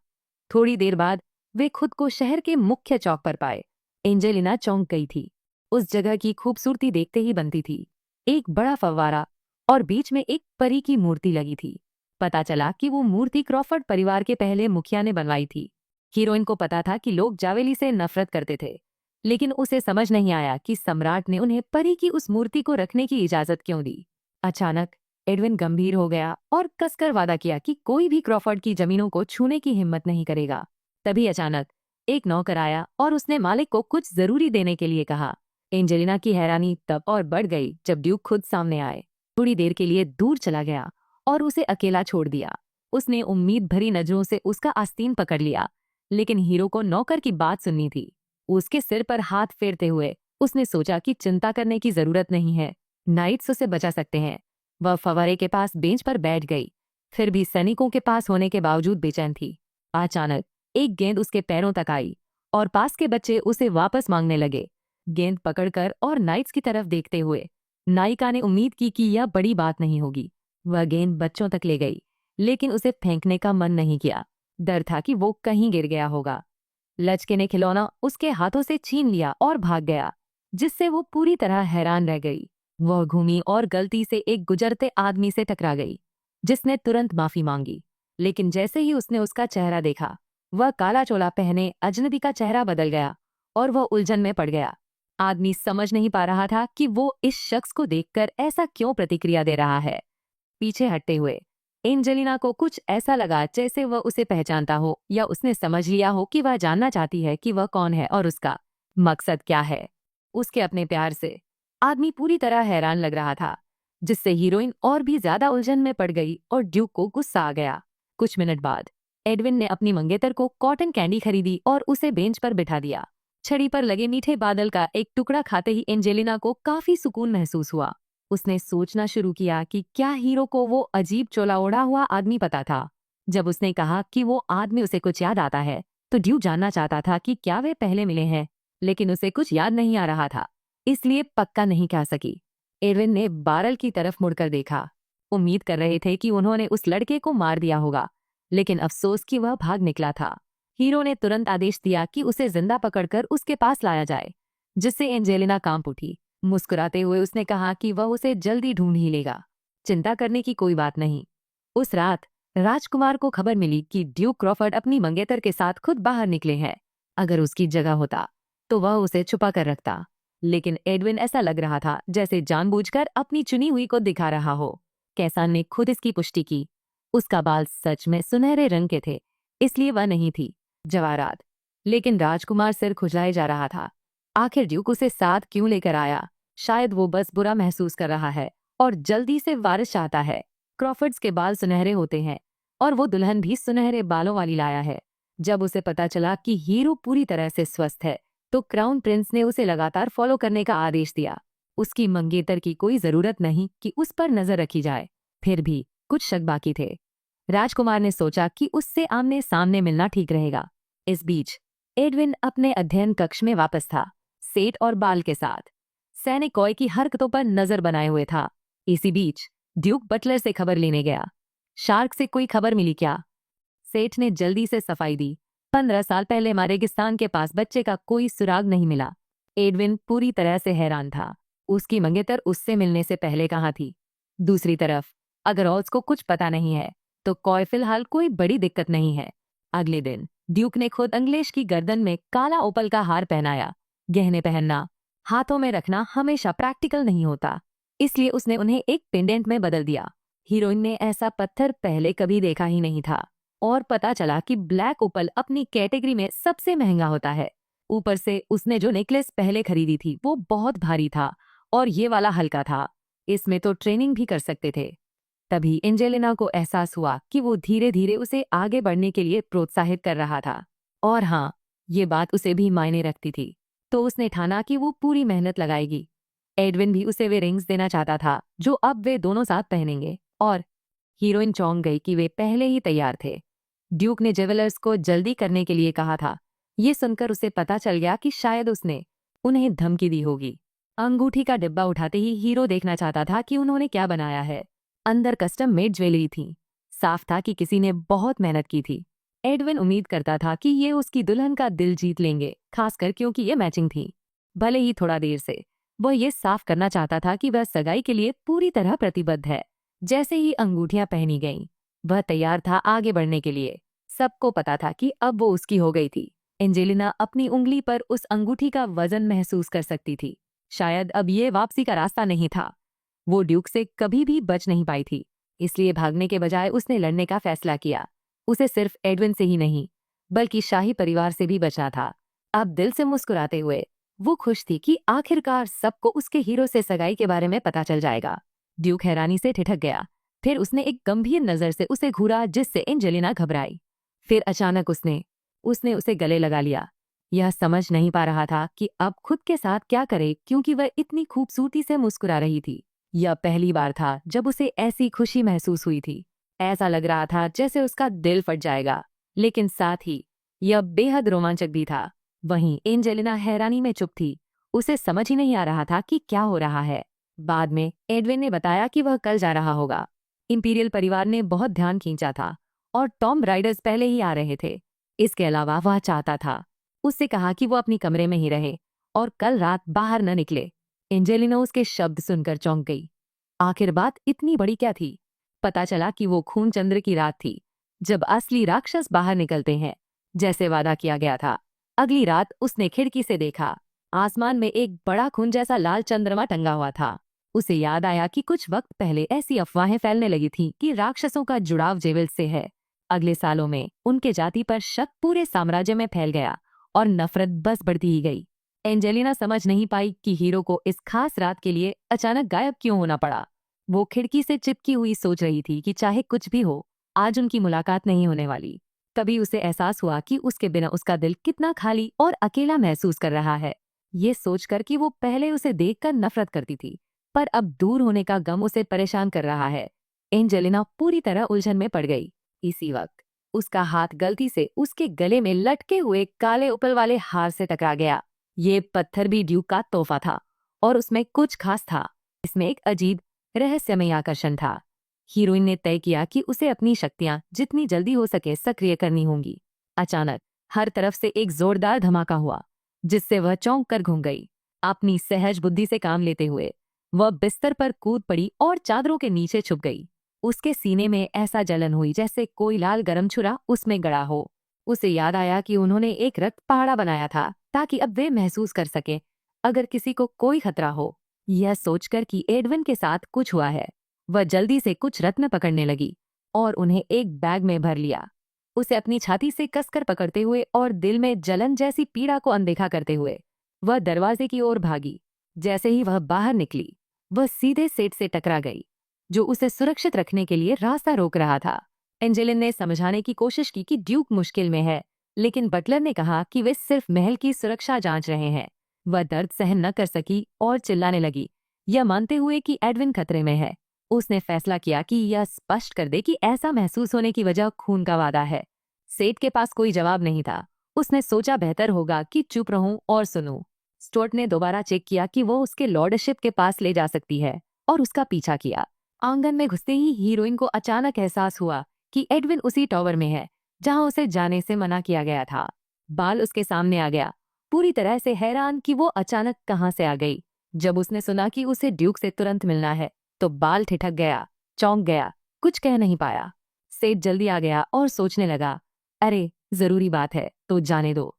थोड़ी देर बाद वे खुद को शहर के मुख्य चौक पर पाए। एंजेलिना चौंक गई थी। उस जगह की खूबसूरती देखते ही बनती थी। एक बड़ा फव्वारा और बीच में एक परी की मूर्ति लगी थी। पता चला कि वो मूर्ति क्रॉफर्ड परिवार के पहले मुखिया ने बनवाई थी। हीरोइन को पता था कि लोग जावेली से नफरत करते थे, लेकिन उसे समझ नहीं आया कि सम्राट ने उन्हें परी की उस मूर्ति को रखने की इजाजत क्यों दी। अचानक एडविन गंभीर हो गया और कसकर वादा किया कि कोई भी क्रॉफर्ड की जमीनों को छूने की हिम्मत नहीं करेगा। तभी अचानक एक नौकर आया और उसने मालिक को कुछ जरूरी देने के लिए कहा। एंजेलिना की हैरानी तब और बढ़ गई जब ड्यूक खुद सामने आए। थोड़ी देर के लिए दूर चला गया और उसे अकेला छोड़ दिया। उसने उम्मीद भरी नजरों से उसका आस्तीन पकड़ लिया, लेकिन हीरो को नौकर की बात सुननी थी। उसके सिर पर हाथ फेरते हुए उसने सोचा कि चिंता करने की जरूरत नहीं है, नाइट्स उसे बचा सकते हैं। वह फव्वारे के पास बेंच पर बैठ गई, फिर भी सैनिकों के पास होने के बावजूद बेचैन थी। अचानक एक गेंद उसके पैरों तक आई और पास के बच्चे उसे वापस मांगने लगे। गेंद पकड़कर और नाइट्स की तरफ देखते हुए नायिका ने उम्मीद की कि यह बड़ी बात नहीं होगी। वह गेंद बच्चों तक ले गई, लेकिन उसे फेंकने का मन नहीं किया। डर था कि वो कहीं गिर गया होगा। लचके ने खिलौना उसके हाथों से छीन लिया और भाग गया, जिससे वो पूरी तरह हैरान रह गई। वह घूमी और गलती से एक गुजरते आदमी से टकरा गई, जिसने तुरंत माफी मांगी। लेकिन जैसे ही उसने उसका चेहरा देखा, वह काला चोला पहने अजनबी का चेहरा बदल गया और वह उलझन में पड़ गया। आदमी समझ नहीं पा रहा था कि वो इस शख्स को देखकर ऐसा क्यों प्रतिक्रिया दे रहा है। पीछे हटते हुए एंजेलिना को कुछ ऐसा लगा जैसे वह उसे पहचानता हो या उसने समझ लिया हो कि वह जानना चाहती है कि वह कौन है और उसका मकसद क्या है उसके अपने प्यार से। आदमी पूरी तरह हैरान लग रहा था, जिससे हीरोइन और भी ज्यादा उलझन में पड़ गई और ड्यूक को गुस्सा आ गया। कुछ मिनट बाद एडविन ने अपनी मंगेतर को कॉटन कैंडी खरीदी और उसे बेंच पर बिठा दिया। छड़ी पर लगे मीठे बादल का एक टुकड़ा खाते ही एंजेलिना को काफी सुकून महसूस हुआ। उसने सोचना शुरू किया कि क्या हीरो को वो अजीब चोला ओढ़ा हुआ आदमी पता था। जब उसने कहा कि वो आदमी उसे कुछ याद आता है, तो ड्यूक जानना चाहता था कि क्या वे पहले मिले हैं, लेकिन उसे कुछ याद नहीं आ रहा था, इसलिए पक्का नहीं कह सकी। एडविन ने बारल की तरफ मुड़कर देखा। उम्मीद कर रहे थे कि उन्होंने उस लड़के को मार दिया होगा, लेकिन अफसोस कि वह भाग निकला था। हीरो ने तुरंत आदेश दिया कि उसे जिंदा पकड़कर उसके पास लाया जाए, जिससे एंजेलिना कांप उठी। मुस्कुराते हुए उसने कहा कि वह उसे जल्दी ढूंढ ही लेगा, चिंता करने की कोई बात नहीं। उस रात राजकुमार को खबर मिली कि ड्यूक क्रॉफर्ड अपनी मंगेतर के साथ खुद बाहर निकले हैं। अगर उसकी जगह होता तो वह उसे छुपा कर रखता, लेकिन एडविन ऐसा लग रहा था जैसे जानबूझकर अपनी चुनी हुई को दिखा रहा हो। कैसान ने खुद इसकी पुष्टि की। उसका बाल सच में सुनहरे रंग के थे, इसलिए वह नहीं थी जवाहरात। लेकिन राजकुमार सिर खुजलाए जा रहा था। आखिर ड्यूक उसे साथ क्यों लेकर आया? शायद वो बस बुरा महसूस कर रहा है और जल्दी से वारिस चाहता है। क्रॉफर्ड्स के बाल सुनहरे होते हैं और वो दुल्हन भी सुनहरे बालों वाली लाया है। जब उसे पता चला कि हीरो पूरी तरह से स्वस्थ है, तो क्राउन प्रिंस ने उसे लगातार फॉलो करने का आदेश दिया। उसकी मंगेतर की कोई जरूरत नहीं कि उस पर नजर रखी जाए। फिर भी कुछ शक बाकी थे। राजकुमार ने सोचा कि उससे आमने सामने मिलना ठीक रहेगा। इस बीच एडविन अपने अध्ययन कक्ष में वापस था, सेठ और बाल के साथ। सैनिक कॉय की हरकतों पर नजर बनाए हुए था। इसी बीच ड्यूक बटलर से खबर लेने गया। शार्क से कोई खबर मिली क्या? सेठ ने जल्दी से सफाई दी। 15 साल पहले रेगिस्तान के पास बच्चे का कोई सुराग नहीं मिला। एडविन पूरी तरह से हैरान था। उसकी मंगेतर उससे मिलने से पहले कहाँ थी? दूसरी तरफ अगर ऑल्स को कुछ पता नहीं है, तो कॉय फिलहाल कोई बड़ी दिक्कत नहीं है। अगले दिन ड्यूक ने खुद अंग्लेश की गर्दन में काला ओपल का हार पहनाया। गहने पहनना, हाथों में रखना हमेशा प्रैक्टिकल नहीं होता, इसलिए उसने उन्हें एक पेंडेंट में बदल दिया। हीरोइन ने ऐसा पत्थर पहले कभी देखा ही नहीं था और पता चला कि ब्लैक ओपल अपनी कैटेगरी में सबसे महंगा होता है। ऊपर से उसने जो नेकलेस पहले खरीदी थी वो बहुत भारी था और ये वाला हल्का था। इसमें तो ट्रेनिंग भी कर सकते थे। तभी एंजेलिना को एहसास हुआ कि वो धीरे धीरे उसे आगे बढ़ने के लिए प्रोत्साहित कर रहा था। और हाँ, ये बात उसे भी मायने रखती थी, तो उसने ठाना कि वो पूरी मेहनत लगाएगी। एडविन भी उसे वे रिंग्स देना चाहता था जो अब वे दोनों साथ पहनेंगे, और हीरोइन चौंक गई कि वे पहले ही तैयार थे। ड्यूक ने ज्वेलर्स को जल्दी करने के लिए कहा था। ये सुनकर उसे पता चल गया कि शायद उसने उन्हें धमकी दी होगी। अंगूठी का डिब्बा उठाते ही हीरो देखना चाहता था कि उन्होंने क्या बनाया है। अंदर कस्टम मेड ज्वेलरी थी। साफ था कि किसी ने बहुत मेहनत की थी। एडविन उम्मीद करता था कि ये उसकी दुल्हन का दिल जीत लेंगे, खासकर क्योंकि ये मैचिंग थी। भले ही थोड़ा देर से वह ये साफ करना चाहता था कि वह सगाई के लिए पूरी तरह प्रतिबद्ध है। जैसे ही अंगूठियां पहनी गईं, वह तैयार था आगे बढ़ने के लिए। सबको पता था कि अब वो उसकी हो गई थी। एंजेलिना अपनी उंगली पर उस अंगूठी का वजन महसूस कर सकती थी। शायद अब ये वापसी का रास्ता नहीं था। वो ड्यूक से कभी भी बच नहीं पाई थी, इसलिए भागने के बजाय उसने लड़ने का फैसला किया। उसे सिर्फ एडविन से ही नहीं, बल्कि शाही परिवार से भी बचना था। अब दिल से मुस्कुराते हुए वो खुश थी कि आखिरकार सबको उसके हीरो से सगाई के बारे में पता चल जाएगा। ड्यूक हैरानी से ठिठक गया। फिर उसने एक गंभीर नजर से उसे घूरा, जिससे एंजेलिना घबराई। फिर अचानक उसने उसे गले लगा लिया। यह समझ नहीं पा रहा था कि अब खुद के साथ क्या करे, क्योंकि वह इतनी खूबसूरती से मुस्कुरा रही थी। यह पहली बार था जब उसे ऐसी खुशी महसूस हुई थी। ऐसा लग रहा था जैसे उसका दिल फट जाएगा, लेकिन साथ ही यह बेहद रोमांचक भी था। वहीं एंजेलिना हैरानी में चुप थी। उसे समझ ही नहीं आ रहा था कि क्या हो रहा है। बाद में एडविन ने बताया कि वह कल जा रहा होगा। इंपीरियल परिवार ने बहुत ध्यान खींचा था और टॉम राइडर्स पहले ही आ रहे थे। इसके अलावा वह चाहता था, उससे कहा कि वो अपनी कमरे में ही रहे और कल रात बाहर न निकले। एंजेलिना उसके शब्द सुनकर चौंक गई। आखिर बात इतनी बड़ी क्या थी? पता चला कि वो खून चंद्र की रात थी, जब असली राक्षस बाहर निकलते हैं, जैसे वादा किया गया था। अगली रात उसने खिड़की से देखा। आसमान में एक बड़ा खून जैसा लाल चंद्रमा टंगा हुआ था। उसे याद आया कि कुछ वक्त पहले ऐसी अफवाहें फैलने लगी थी कि राक्षसों का जुड़ाव जेविल से है। अगले सालों में उनके जाति पर शक पूरे साम्राज्य में फैल गया और नफरत बस बढ़ती ही गई। एंजेलिना समझ नहीं पाई कि हीरो को इस खास रात के लिए अचानक गायब क्यों होना पड़ा। वो खिड़की से चिपकी हुई सोच रही थी कि चाहे कुछ भी हो, आज उनकी मुलाकात नहीं होने वाली। तभी उसे एहसास हुआ कि उसके बिना उसका दिल कितना खाली और अकेला महसूस कर रहा है। ये सोचकर कि वो पहले उसे देखकर नफरत करती थी, पर अब दूर होने का गम उसे परेशान कर रहा है। एंजेलिना पूरी तरह उलझन में पड़ गई। इसी वक्त उसका हाथ गलती से उसके गले में लटके हुए काले उपल वाले हार से टकरा गया। ये पत्थर भी ड्यूक का तोहफा था और उसमें कुछ खास था। इसमें एक अजीब रहस्यमय आकर्षण था। हीरोइन ने तय किया कि उसे अपनी शक्तियां जितनी जल्दी हो सके सक्रिय करनी होंगी। अचानक हर तरफ से एक जोरदार धमाका हुआ, जिससे वह चौंक कर घूम गई। अपनी सहज बुद्धि से काम लेते हुए वह बिस्तर पर कूद पड़ी और चादरों के नीचे छुप गई। उसके सीने में ऐसा जलन हुई जैसे कोई लाल गरम छुरा उसमें गड़ा हो। उसे याद आया कि उन्होंने एक रक्त पहाड़ा बनाया था ताकि अब वे महसूस कर सके अगर किसी को कोई खतरा हो। यह सोचकर कि एडविन के साथ कुछ हुआ है, वह जल्दी से कुछ रत्न पकड़ने लगी और उन्हें एक बैग में भर लिया। उसे अपनी छाती से कसकर पकड़ते हुए और दिल में जलन जैसी पीड़ा को अनदेखा करते हुए वह दरवाजे की ओर भागी। जैसे ही वह बाहर निकली, वह सीधे सेठ से टकरा गई, जो उसे सुरक्षित रखने के लिए रास्ता रोक रहा था। एंजेलिन ने समझाने की कोशिश की कि ड्यूक मुश्किल में है, लेकिन बटलर ने कहा कि वे सिर्फ महल की सुरक्षा जांच रहे हैं। वह दर्द सहन न कर सकी और चिल्लाने लगी, यह मानते हुए कि एडविन खतरे में है। उसने फैसला किया कि यह स्पष्ट कर दे कि ऐसा महसूस होने की वजह खून का वादा है। सेठ के पास कोई जवाब नहीं था। उसने सोचा बेहतर होगा कि चुप रहूं और सुनूं। स्टुअर्ट ने दोबारा चेक किया कि वो उसके लॉर्डशिप के पास ले जा सकती है और उसका पीछा किया। आंगन में घुसते ही हीरोइन को अचानक एहसास हुआ कि एडविन उसी टॉवर में है जहां उसे जाने से मना किया गया था। बाल उसके सामने आ गया, पूरी तरह से हैरान कि वो अचानक कहां से आ गई। जब उसने सुना कि उसे ड्यूक से तुरंत मिलना है, तो बाल ठिठक गया, चौंक गया, कुछ कह नहीं पाया। सेठ जल्दी आ गया और सोचने लगा, अरे जरूरी बात है तो जाने दो।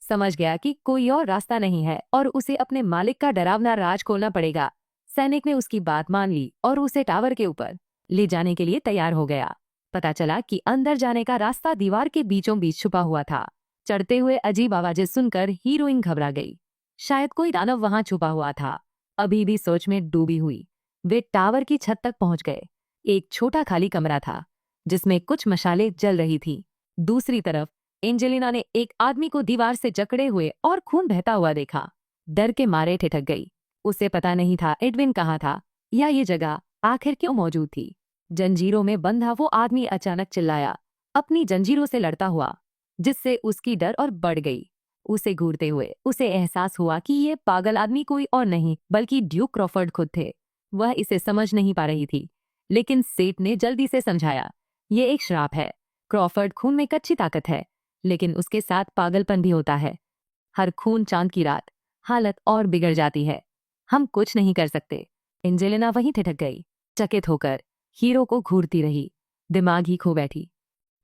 समझ गया कि कोई और रास्ता नहीं है और उसे अपने मालिक का डरावना राज खोलना पड़ेगा। सैनिक ने उसकी बात मान ली और उसे टावर के ऊपर ले जाने के लिए तैयार हो गया। पता चला कि अंदर जाने का रास्ता दीवार के बीचों बीच छुपा हुआ था। चढ़ते हुए अजीब आवाजें सुनकर हीरोइन घबरा गई। शायद कोई दानव वहां छुपा हुआ था। अभी भी सोच में डूबी हुई वे टावर की छत तक पहुंच गए। एक छोटा खाली कमरा था जिसमें कुछ मशालें जल रही थी। दूसरी तरफ एंजेलिना ने एक आदमी को दीवार से जकड़े हुए और खून बहता हुआ देखा। डर के मारे ठिठक गई। उसे पता नहीं था एडविन कहाँ था या ये जगह आखिर क्यों मौजूद थी। जंजीरों में बंधा वो आदमी अचानक चिल्लाया, अपनी जंजीरों से लड़ता हुआ, जिससे उसकी डर और बढ़ गई। उसे घूरते हुए उसे एहसास हुआ कि ये पागल आदमी कोई और नहीं बल्कि ड्यूक क्रॉफर्ड खुद थे। वह इसे समझ नहीं पा रही थी, लेकिन सेठ ने जल्दी से समझाया, ये एक श्राप है। क्रॉफर्ड खून में कच्ची ताकत है, लेकिन उसके साथ पागलपन भी होता है। हर खून चांद की रात, हालत और बिगड़ जाती है। हम कुछ नहीं कर सकते। एंजेलिना वहीं ठिठक गई, चकित होकर हीरो को घूरती रही। दिमाग ही खो बैठी।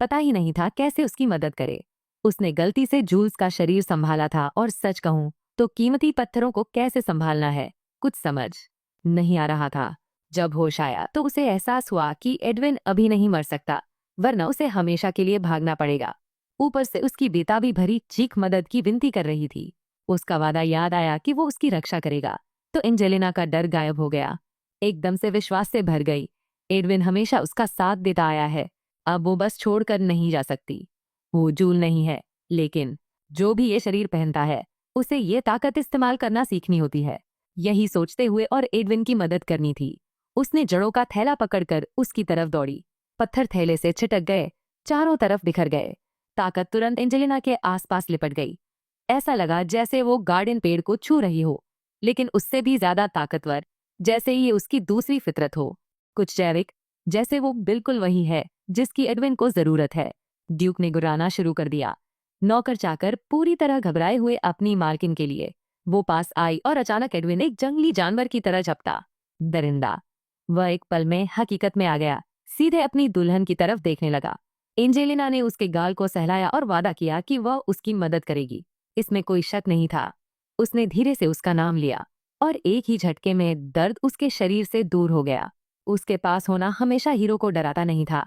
पता ही नहीं था कैसे उसकी मदद करे। उसने गलती से जूल्स का शरीर संभाला था और सच कहूं तो कीमती पत्थरों को कैसे संभालना है कुछ समझ नहीं आ रहा था। जब होश आया तो उसे एहसास हुआ कि एडविन अभी नहीं मर सकता, वरना उसे हमेशा के लिए भागना पड़ेगा। ऊपर से उसकी बेताबी भरी चीख मदद की विनती कर रही थी। उसका वादा याद आया कि वो उसकी रक्षा करेगा, तो एंजेलिना का डर गायब हो गया। एकदम से विश्वास से भर गई। एडविन हमेशा उसका साथ देता आया है, अब वो बस छोड़कर नहीं जा सकती। वो जूल नहीं है, लेकिन जो भी ये शरीर पहनता है उसे ये ताकत इस्तेमाल करना सीखनी होती है। यही सोचते हुए और एडविन की मदद करनी थी, उसने जड़ों का थैला पकड़कर उसकी तरफ दौड़ी। पत्थर थैले से छिटक गए, चारों तरफ बिखर गए। ताकत तुरंत एंजेलिना के आसपास लिपट गई। ऐसा लगा जैसे वो गार्डन पेड़ को छू रही हो, लेकिन उससे भी ज्यादा ताकतवर, जैसे ये उसकी दूसरी फितरत हो। कुछ जैविक, जैसे वो बिल्कुल वही है जिसकी एडविन को जरूरत है। ड्यूक ने गुर्राना शुरू कर दिया। नौकर चाकर पूरी तरह घबराए हुए अपनी मालकिन के लिए वो पास आई और अचानक एडविन एक जंगली जानवर की तरह झपटा। दरिंदा। वह एक पल में हकीकत में आ गया, सीधे अपनी दुल्हन की तरफ देखने लगा। एंजेलिना ने उसके गाल को सहलाया और वादा किया कि वह उसकी मदद करेगी। इसमें कोई शक नहीं था। उसने धीरे से उसका नाम लिया, और एक ही झटके में दर्द उसके शरीर से दूर हो गया। उसके पास होना हमेशा हीरो को डराता नहीं था।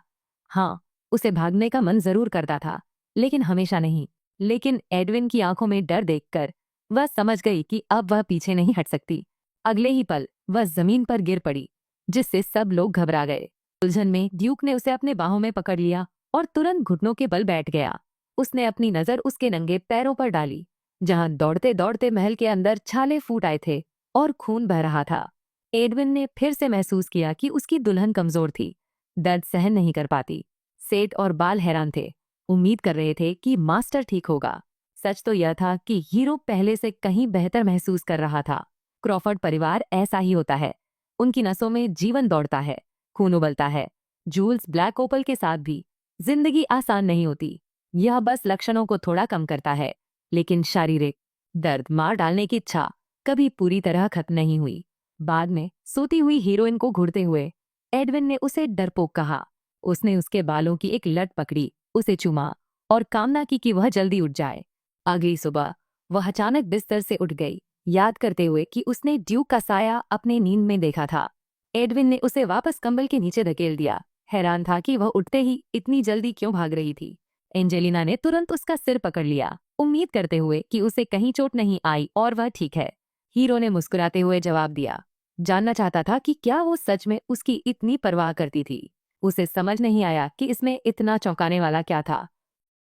हाँ, उसे भागने का मन जरूर करता था, लेकिन हमेशा नहीं। लेकिन एडविन की आंखों में डर देखकर वह समझ गई कि अब वह पीछे नहीं हट सकती। अगले ही पल वह जमीन पर गिर पड़ी, जिससे सब लोग घबरा गए। उलझन में ड्यूक ने उसे अपने बाहों में पकड़ लिया और तुरंत घुटनों के बल बैठ गया। उसने अपनी नजर उसके नंगे पैरों पर डाली, जहां दौड़ते दौड़ते महल के अंदर छाले फूट आए थे और खून बह रहा था। एडविन ने फिर से महसूस किया कि उसकी दुल्हन कमजोर थी, दर्द सहन नहीं कर पाती। सेठ और बाल हैरान थे, उम्मीद कर रहे थे कि मास्टर ठीक होगा। सच तो यह था कि हीरो पहले से कहीं बेहतर महसूस कर रहा था। क्रॉफर्ड परिवार ऐसा ही होता है। उनकी नसों में जीवन दौड़ता है, खून उबलता है। जूल्स ब्लैक ओपल के साथ भी जिंदगी आसान नहीं होती। यह बस लक्षणों को थोड़ा कम करता है, लेकिन शारीरिक दर्द, मार डालने की इच्छा कभी पूरी तरह खत्म नहीं हुई। बाद में सोती हुई हीरोइन को घूरते हुए एडविन ने उसे डरपोक कहा। उसने उसके बालों की एक लट पकड़ी, उसे चूमा और कामना की कि वह जल्दी उठ जाए। अगली सुबह वह अचानक बिस्तर से उठ गई, याद करते हुए कि उसने ड्यूक का साया अपने नींद में देखा था। एडविन ने उसे वापस कंबल के नीचे धकेल दिया। हैरान था कि वह उठते ही इतनी जल्दी क्यों भाग रही थी। एंजेलिना ने तुरंत उसका सिर पकड़ लिया, उम्मीद करते हुए कि उसे कहीं चोट नहीं आई और वह ठीक है। हीरो ने मुस्कुराते हुए जवाब दिया। जानना चाहता था कि क्या वो सच में उसकी इतनी परवाह करती थी। उसे समझ नहीं आया कि इसमें इतना चौंकाने वाला क्या था।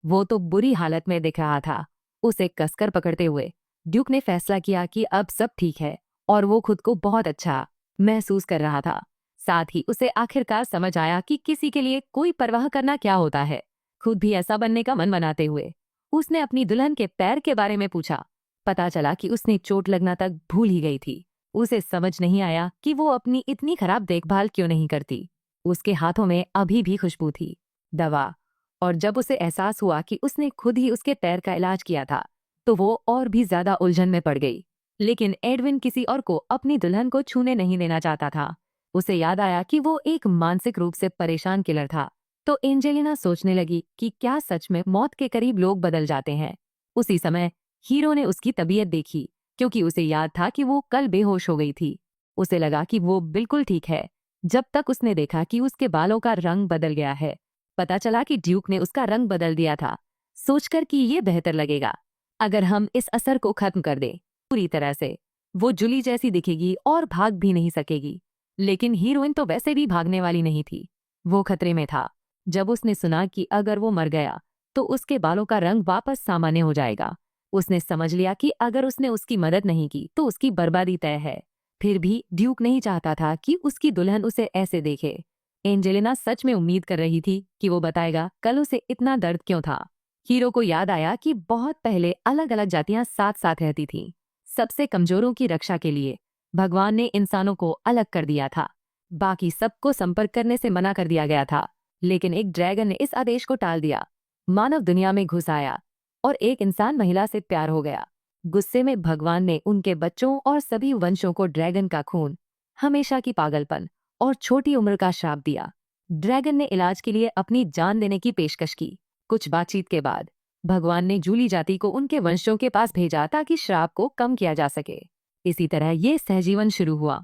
वो तो बुरी हालत में दिख रहा था। उसे कसकर पकड़ते हुए ड्यूक ने फैसला किया कि अब सब ठीक है और वो खुद को बहुत अच्छा महसूस कर रहा था। साथ ही उसे आखिरकार समझ आया कि किसी के लिए कोई परवाह करना क्या होता है। खुद भी ऐसा बनने का मन बनाते हुए उसने अपनी दुल्हन के पैर के बारे में पूछा। पता चला कि उसने चोट लगना तक भूल ही गई थी। उसे समझ नहीं आया कि वो अपनी इतनी खराब देखभाल क्यों नहीं करती। उसके हाथों में अभी भी खुशबू थी, दवा। और जब उसे एहसास हुआ कि उसने खुद ही उसके पैर का इलाज किया था, तो वो और भी ज्यादा उलझन में पड़ गई। लेकिन एडविन किसी और को अपनी दुल्हन को छूने नहीं देना चाहता था। उसे याद आया कि वो एक मानसिक रूप से परेशान किलर था। तो एंजेलिना सोचने लगी कि क्या सच में मौत के करीब लोग बदल जाते हैं। उसी समय हीरो ने उसकी तबीयत देखी, क्योंकि उसे याद था कि वो कल बेहोश हो गई थी। उसे लगा कि वो बिल्कुल ठीक है, जब तक उसने देखा कि उसके बालों का रंग बदल गया है। पता चला कि ड्यूक ने उसका रंग बदल दिया था, सोचकर कि ये बेहतर लगेगा अगर हम इस असर को खत्म कर दें पूरी तरह से। वो जुली जैसी दिखेगी और भाग भी नहीं सकेगी। लेकिन हीरोइन तो वैसे भी भागने वाली नहीं थी। वो खतरे में था। जब उसने सुना कि अगर वो मर गया तो उसके बालों का रंग वापस सामान्य हो जाएगा, उसने समझ लिया कि अगर उसने उसकी मदद नहीं की तो उसकी बर्बादी तय है। फिर भी ड्यूक नहीं चाहता था कि उसकी दुल्हन उसे ऐसे देखे। एंजेलिना सच में उम्मीद कर रही थी कि वो बताएगा कल उसे इतना दर्द क्यों था। हीरो को याद आया कि बहुत पहले अलग अलग जातियां साथ साथ रहती थीं। सबसे कमजोरों की रक्षा के लिए भगवान ने इंसानों को अलग कर दिया था। बाकी सबको संपर्क करने से मना कर दिया गया था। लेकिन एक ड्रैगन ने इस आदेश को टाल दिया। मानव दुनिया में घुस आया और एक इंसान महिला से प्यार हो गया। गुस्से में भगवान ने उनके बच्चों और सभी वंशों को ड्रैगन का खून, हमेशा की पागलपन और छोटी उम्र का श्राप दिया। ड्रैगन ने इलाज के लिए अपनी जान देने की पेशकश की। कुछ बातचीत के बाद भगवान ने जूली जाति को उनके वंशों के पास भेजा ताकि श्राप को कम किया जा सके। इसी तरह ये सहजीवन शुरू हुआ।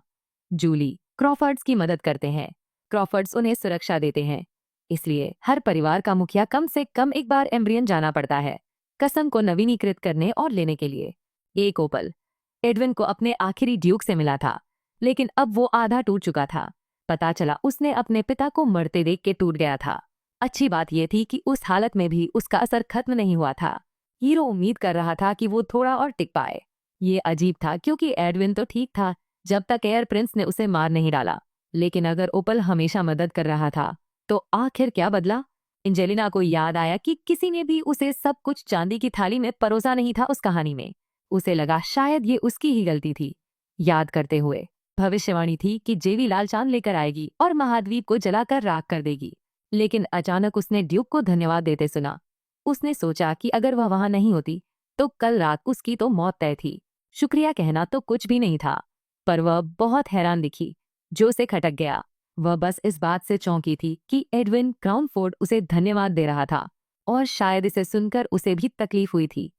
जूली क्रॉफर्ड्स की मदद करते हैं, क्रॉफर्ड्स उन्हें सुरक्षा देते हैं। इसलिए हर परिवार का मुखिया कम से कम एक बार एम्ब्रियन जाना पड़ता है, कसम को नवीनीकृत करने और लेने के लिए। एक ओपल एडविन को अपने आखिरी ड्यूक से मिला था, लेकिन अब वो आधा टूट चुका था। पता चला उसने अपने पिता को मरते देख के टूट गया था। अच्छी बात यह थी कि उस हालत में भी उसका असर खत्म नहीं हुआ था। हीरो उम्मीद कर रहा था कि वो थोड़ा और टिक पाए। ये अजीब था क्योंकि एडविन तो ठीक था जब तक एयर प्रिंस ने उसे मार नहीं डाला। लेकिन अगर ओपल हमेशा मदद कर रहा था तो आखिर क्या बदला? एंजेलिना को याद आया कि किसी ने भी उसे सब कुछ चांदी की थाली में परोसा नहीं था उस कहानी में। उसे लगा शायद ये उसकी ही गलती थी। याद करते हुए भविष्यवाणी थी कि जेवी लाल चांद लेकर आएगी और महाद्वीप को जलाकर राख कर देगी। लेकिन अचानक उसने ड्यूक को धन्यवाद देते सुना। उसने सोचा कि अगर वह वहां नहीं होती तो कल रात उसकी तो मौत तय थी। शुक्रिया कहना तो कुछ भी नहीं था, पर वह बहुत हैरान दिखी, जो उसे खटक गया। वह बस इस बात से चौंकी थी कि एडविन क्राउनफोर्ड उसे धन्यवाद दे रहा था और शायद इसे सुनकर उसे भी तकलीफ हुई थी।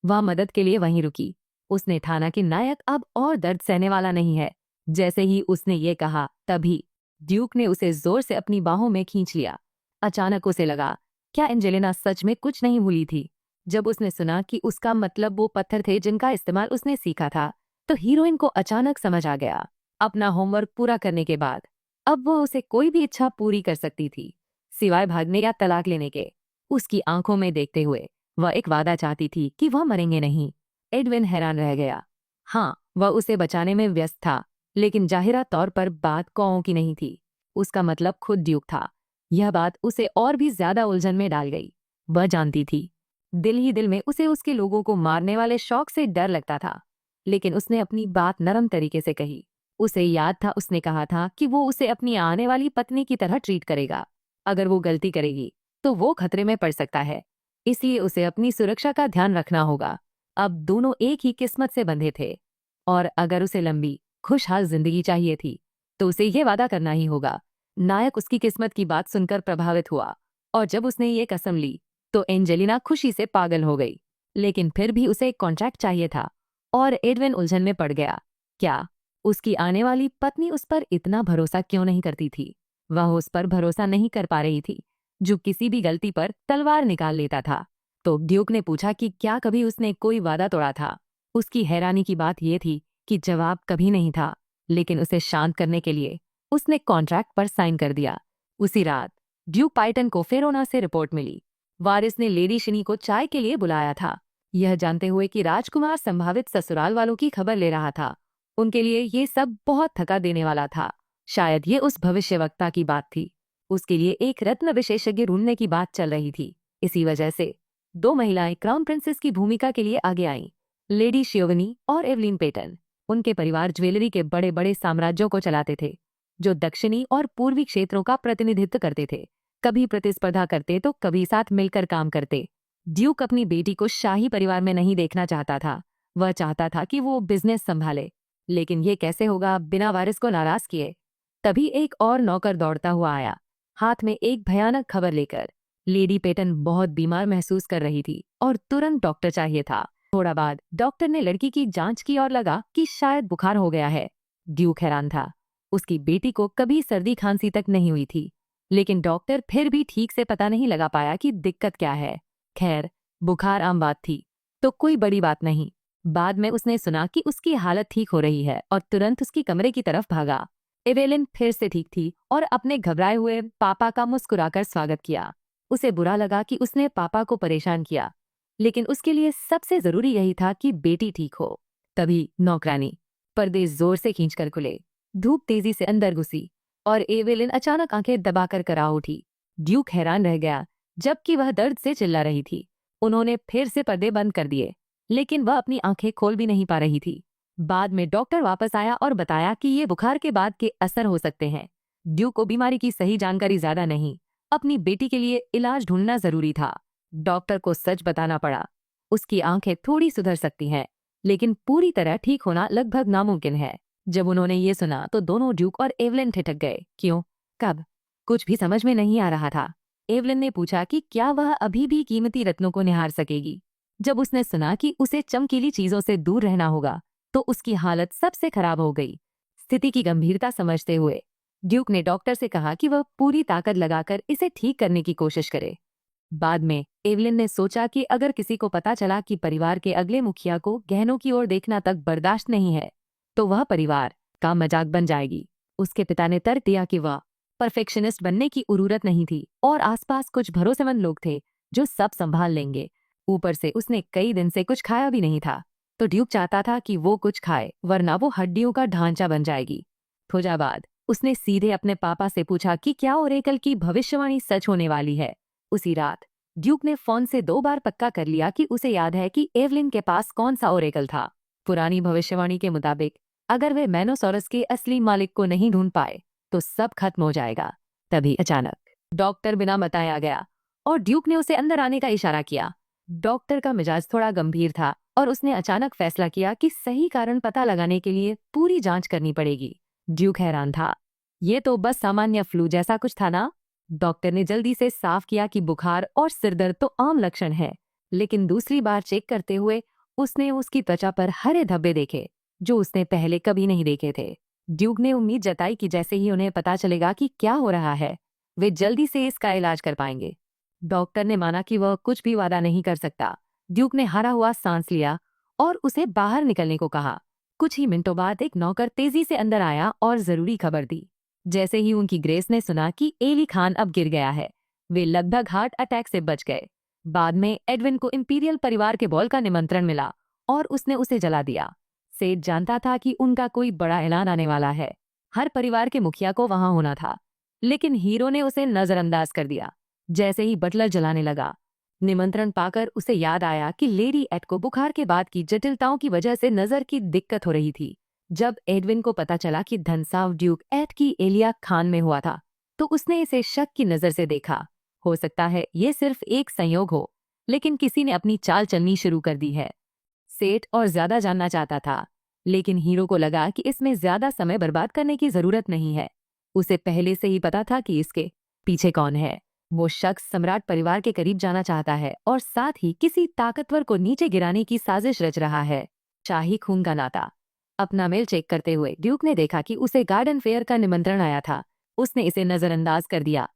वह मदद के लिए वहीं रुकी। उसने ठाना कि नायक अब और दर्द सहने वाला नहीं है। जैसे ही उसने ये कहा तभी ड्यूक ने उसे जोर से अपनी बाहों में खींच लिया। अचानक उसे लगा क्या एंजेलिना सच में कुछ नहीं भूली थी। जब उसने सुना कि उसका मतलब वो पत्थर थे जिनका इस्तेमाल उसने सीखा था, तो हीरोइन को अचानक समझ आ गया। अपना होमवर्क पूरा करने के बाद अब वो उसे कोई भी इच्छा पूरी कर सकती थी, सिवाय भागने या तलाक लेने के। उसकी आंखों में देखते हुए वह एक वादा चाहती थी कि वह मरेंगे नहीं। एडविन हैरान रह गया। हाँ, वह उसे बचाने में व्यस्त था, लेकिन जाहिरा तौर पर बात कौओं की नहीं थी। उसका मतलब खुद ड्यूक था। यह बात उसे और भी ज्यादा उलझन में डाल गई। वह जानती थी, दिल ही दिल में उसे उसके लोगों को मारने वाले शौक से डर लगता था, लेकिन उसने अपनी बात नरम तरीके से कही। उसे याद था उसने कहा था कि वो उसे अपनी आने वाली पत्नी की तरह ट्रीट करेगा। अगर वो गलती करेगी तो वो खतरे में पड़ सकता है, इसलिए उसे अपनी सुरक्षा का ध्यान रखना होगा। अब दोनों एक ही किस्मत से बंधे थे, और अगर उसे लंबी खुशहाल जिंदगी चाहिए थी तो उसे ये वादा करना ही होगा। नायक उसकी किस्मत की बात सुनकर प्रभावित हुआ, और जब उसने ये कसम ली तो एंजेलिना खुशी से पागल हो गई। लेकिन फिर भी उसे एक कॉन्ट्रैक्ट चाहिए था, और एडविन उलझन में पड़ गया। क्या उसकी आने वाली पत्नी उस पर इतना भरोसा क्यों नहीं करती थी? वह उस पर भरोसा नहीं कर पा रही थी, जो किसी भी गलती पर तलवार निकाल लेता था। तो ड्यूक ने पूछा कि क्या कभी उसने कोई वादा तोड़ा था। उसकी हैरानी की बात यह थी कि जवाब कभी नहीं था, लेकिन उसे शांत करने के लिए उसने कॉन्ट्रैक्ट पर साइन कर दिया। उसी रात ड्यूक पाइटन को फेरोना से रिपोर्ट मिली। वारिस ने लेडी शिनी को चाय के लिए बुलाया था, यह जानते हुए कि राजकुमार संभावित ससुराल वालों की खबर ले रहा था। उनके लिए ये सब बहुत थका देने वाला था। शायद ये उस भविष्यवक्ता की बात थी। उसके लिए एक रत्न विशेषज्ञ ढूंढने की बात चल रही थी। इसी वजह से दो महिलाएं क्राउन प्रिंसेस की भूमिका के लिए आगे आईं, लेडी शियोवनी और एवलिन पेटन। उनके परिवार ज्वेलरी के बड़े बड़े साम्राज्यों को चलाते थे, जो दक्षिणी और पूर्वी क्षेत्रों का प्रतिनिधित्व करते थे। कभी प्रतिस्पर्धा करते तो कभी साथ मिलकर काम करते। ड्यूक अपनी बेटी को शाही परिवार में नहीं देखना चाहता था। वह चाहता था कि वो बिजनेस संभाले, लेकिन ये कैसे होगा बिना वारिस को नाराज किए। तभी एक और नौकर दौड़ता हुआ आया, हाथ में एक भयानक खबर लेकर। लेडी पेटन बहुत बीमार महसूस कर रही थी और तुरंत डॉक्टर चाहिए था। थोड़ा बाद डॉक्टर ने लड़की की जांच की और लगा कि शायद बुखार हो गया है। ड्यूक हैरान था। उसकी बेटी को कभी सर्दी खांसी तक नहीं हुई थी, लेकिन डॉक्टर फिर भी ठीक से पता नहीं लगा पाया कि दिक्कत क्या है। खैर, बुखार आम बात थी, तो कोई बड़ी बात नहीं। बाद में उसने सुना कि उसकी हालत ठीक हो रही है और तुरंत उसकी कमरे की तरफ भागा। एवेलिन फिर से ठीक थी और अपने घबराए हुए पापा का मुस्कुराकर स्वागत किया। उसे बुरा लगा कि उसने पापा को परेशान किया, लेकिन उसके लिए सबसे जरूरी यही था कि बेटी ठीक हो। तभी नौकरानी पर्दे जोर से खींचकर खुले, धूप तेजी से अंदर घुसी और एवेलिन अचानक आंखें दबाकर करा उठी। ड्यूक हैरान रह गया, जबकि वह दर्द से चिल्ला रही थी। उन्होंने फिर से पर्दे बंद कर दिए, लेकिन वह अपनी आंखें खोल भी नहीं पा रही थी। बाद में डॉक्टर वापस आया और बताया कि ये बुखार के बाद के असर हो सकते हैं। ड्यूक को बीमारी की सही जानकारी ज्यादा नहीं, अपनी बेटी के लिए इलाज ढूंढना जरूरी था। डॉक्टर को सच बताना पड़ा। उसकी आंखें थोड़ी सुधर सकती हैं, लेकिन पूरी तरह ठीक होना लगभग नामुमकिन है। जब उन्होंने ये सुना तो दोनों ड्यूक और एवलिन ठिठक गए। क्यों? कब? कुछ भी समझ में नहीं आ रहा था। एवलिन ने पूछा कि क्या वह अभी भी कीमती रत्नों को निहार सकेगी। जब उसने सुना कि उसे चमकीली चीजों से दूर रहना होगा, तो उसकी हालत सबसे खराब हो गई। स्थिति की गंभीरता समझते हुए ड्यूक ने डॉक्टर से कहा कि वह पूरी ताकत लगाकर इसे ठीक करने की कोशिश करे। बाद में एवलिन ने सोचा कि अगर किसी को पता चला कि परिवार के अगले मुखिया को गहनों की ओर देखना तक बर्दाश्त नहीं है, तो वह परिवार का मजाक बन जाएगी। उसके पिता ने तर्क दिया कि वह परफेक्शनिस्ट बनने की जरूरत नहीं थी और आसपास कुछ भरोसेमंद लोग थे जो सब संभाल लेंगे। ऊपर से उसने कई दिन से कुछ खाया भी नहीं था, तो ड्यूक चाहता था कि वो कुछ खाए, वरना वो हड्डियों का ढांचा बन जाएगी। थोड़ा बाद उसने सीधे अपने पापा से पूछा कि क्या ओरेकल की भविष्यवाणी सच होने वाली है। उसी रात ड्यूक ने फोन से 2 बार पक्का कर लिया कि उसे याद है कि एवलिन के पास कौन सा ओरेकल था। पुरानी भविष्यवाणी के मुताबिक अगर वे मैनोसॉरस के असली मालिक को नहीं ढूंढ पाए तो सब खत्म हो जाएगा। तभी अचानक डॉक्टर बिना बताए आ गया और ड्यूक ने उसे अंदर आने का इशारा किया। डॉक्टर का मिजाज थोड़ा गंभीर था और उसने अचानक फैसला किया कि सही कारण पता लगाने के लिए पूरी जांच करनी पड़ेगी। ड्यूक हैरान था। ये तो बस सामान्य फ्लू जैसा कुछ था ना? डॉक्टर ने जल्दी से साफ किया कि बुखार और सिरदर्द तो आम लक्षण है, लेकिन दूसरी बार चेक करते हुए उसने उसकी त्वचा पर हरे धब्बे देखे जो उसने पहले कभी नहीं देखे थे। ड्यूक ने उम्मीद जताई कि जैसे ही उन्हें पता चलेगा कि क्या हो रहा है, वे जल्दी से इसका इलाज कर पाएंगे। डॉक्टर ने माना कि वह कुछ भी वादा नहीं कर सकता। ड्यूक ने हारा हुआ सांस लिया और उसे बाहर निकलने को कहा। कुछ ही मिनटों बाद एक नौकर तेजी से अंदर आया और जरूरी खबर दी। जैसे ही उनकी ग्रेस ने सुना कि एली खान अब गिर गया है, वे लगभग हार्ट अटैक से बच गए। बाद में एडविन को इंपीरियल परिवार के बॉल का निमंत्रण मिला और उसने उसे जला दिया। सेठ जानता था कि उनका कोई बड़ा ऐलान आने वाला है। हर परिवार के मुखिया को वहां होना था, लेकिन हीरो ने उसे नजरअंदाज कर दिया। जैसे ही बटलर जलाने लगा, निमंत्रण पाकर उसे याद आया कि लेडी एड को बुखार के बाद की जटिलताओं की वजह से नजर की दिक्कत हो रही थी। जब एडविन को पता चला कि धनसाव ड्यूक एड की एलिया खान में हुआ था, तो उसने इसे शक की नजर से देखा। हो सकता है ये सिर्फ एक संयोग हो, लेकिन किसी ने अपनी चाल चलनी शुरू कर दी है। सेठ और ज्यादा जानना चाहता था, लेकिन हीरो को लगा कि इसमें ज्यादा समय बर्बाद करने की जरूरत नहीं है। उसे पहले से ही पता था कि इसके पीछे कौन है। वो शख्स सम्राट परिवार के करीब जाना चाहता है और साथ ही किसी ताकतवर को नीचे गिराने की साजिश रच रहा है। शाही खून का नाता। अपना मेल चेक करते हुए ड्यूक ने देखा कि उसे गार्डन फेयर का निमंत्रण आया था। उसने इसे नजरअंदाज कर दिया।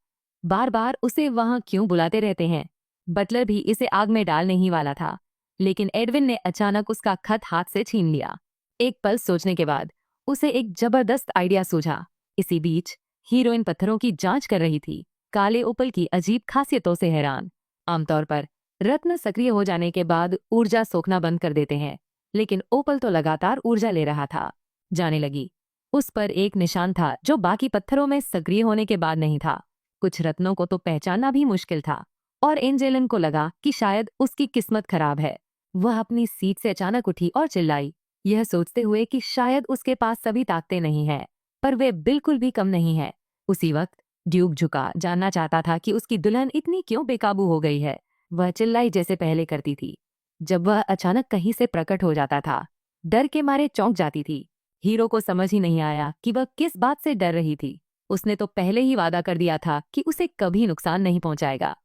बार बार उसे वहां क्यों बुलाते रहते हैं। बटलर भी इसे आग में डालने ही वाला था, लेकिन एडविन ने अचानक उसका खत हाथ से छीन लिया। एक पल सोचने के बाद उसे एक जबरदस्त आइडिया सूझा। इसी बीच हीरोइन पत्थरों की जांच कर रही थी, काले ओपल की अजीब खासियतों से हैरान। आमतौर पर रत्न सक्रिय हो जाने के बाद ऊर्जा सोखना बंद कर देते हैं, लेकिन ओपल तो लगातार ऊर्जा ले रहा था। जाने लगी। उस पर एक निशान था जो बाकी पत्थरों में सक्रिय होने के बाद नहीं था। कुछ रत्नों को तो पहचानना भी मुश्किल था, और एंजेलिन को लगा कि शायद उसकी किस्मत खराब है। वह अपनी सीट से अचानक उठी और चिल्लाई, यह सोचते हुए कि शायद उसके पास सभी ताकतें नहीं है, पर वे बिल्कुल भी कम नहीं है। उसी वक्त ड्यूक झुका, जानना चाहता था कि उसकी दुल्हन इतनी क्यों बेकाबू हो गई है। वह चिल्लाई जैसे पहले करती थी। जब वह अचानक कहीं से प्रकट हो जाता था, डर के मारे चौंक जाती थी। हीरो को समझ ही नहीं आया कि वह किस बात से डर रही थी। उसने तो पहले ही वादा कर दिया था कि उसे कभी नुकसान नहीं पहुंचाएगा,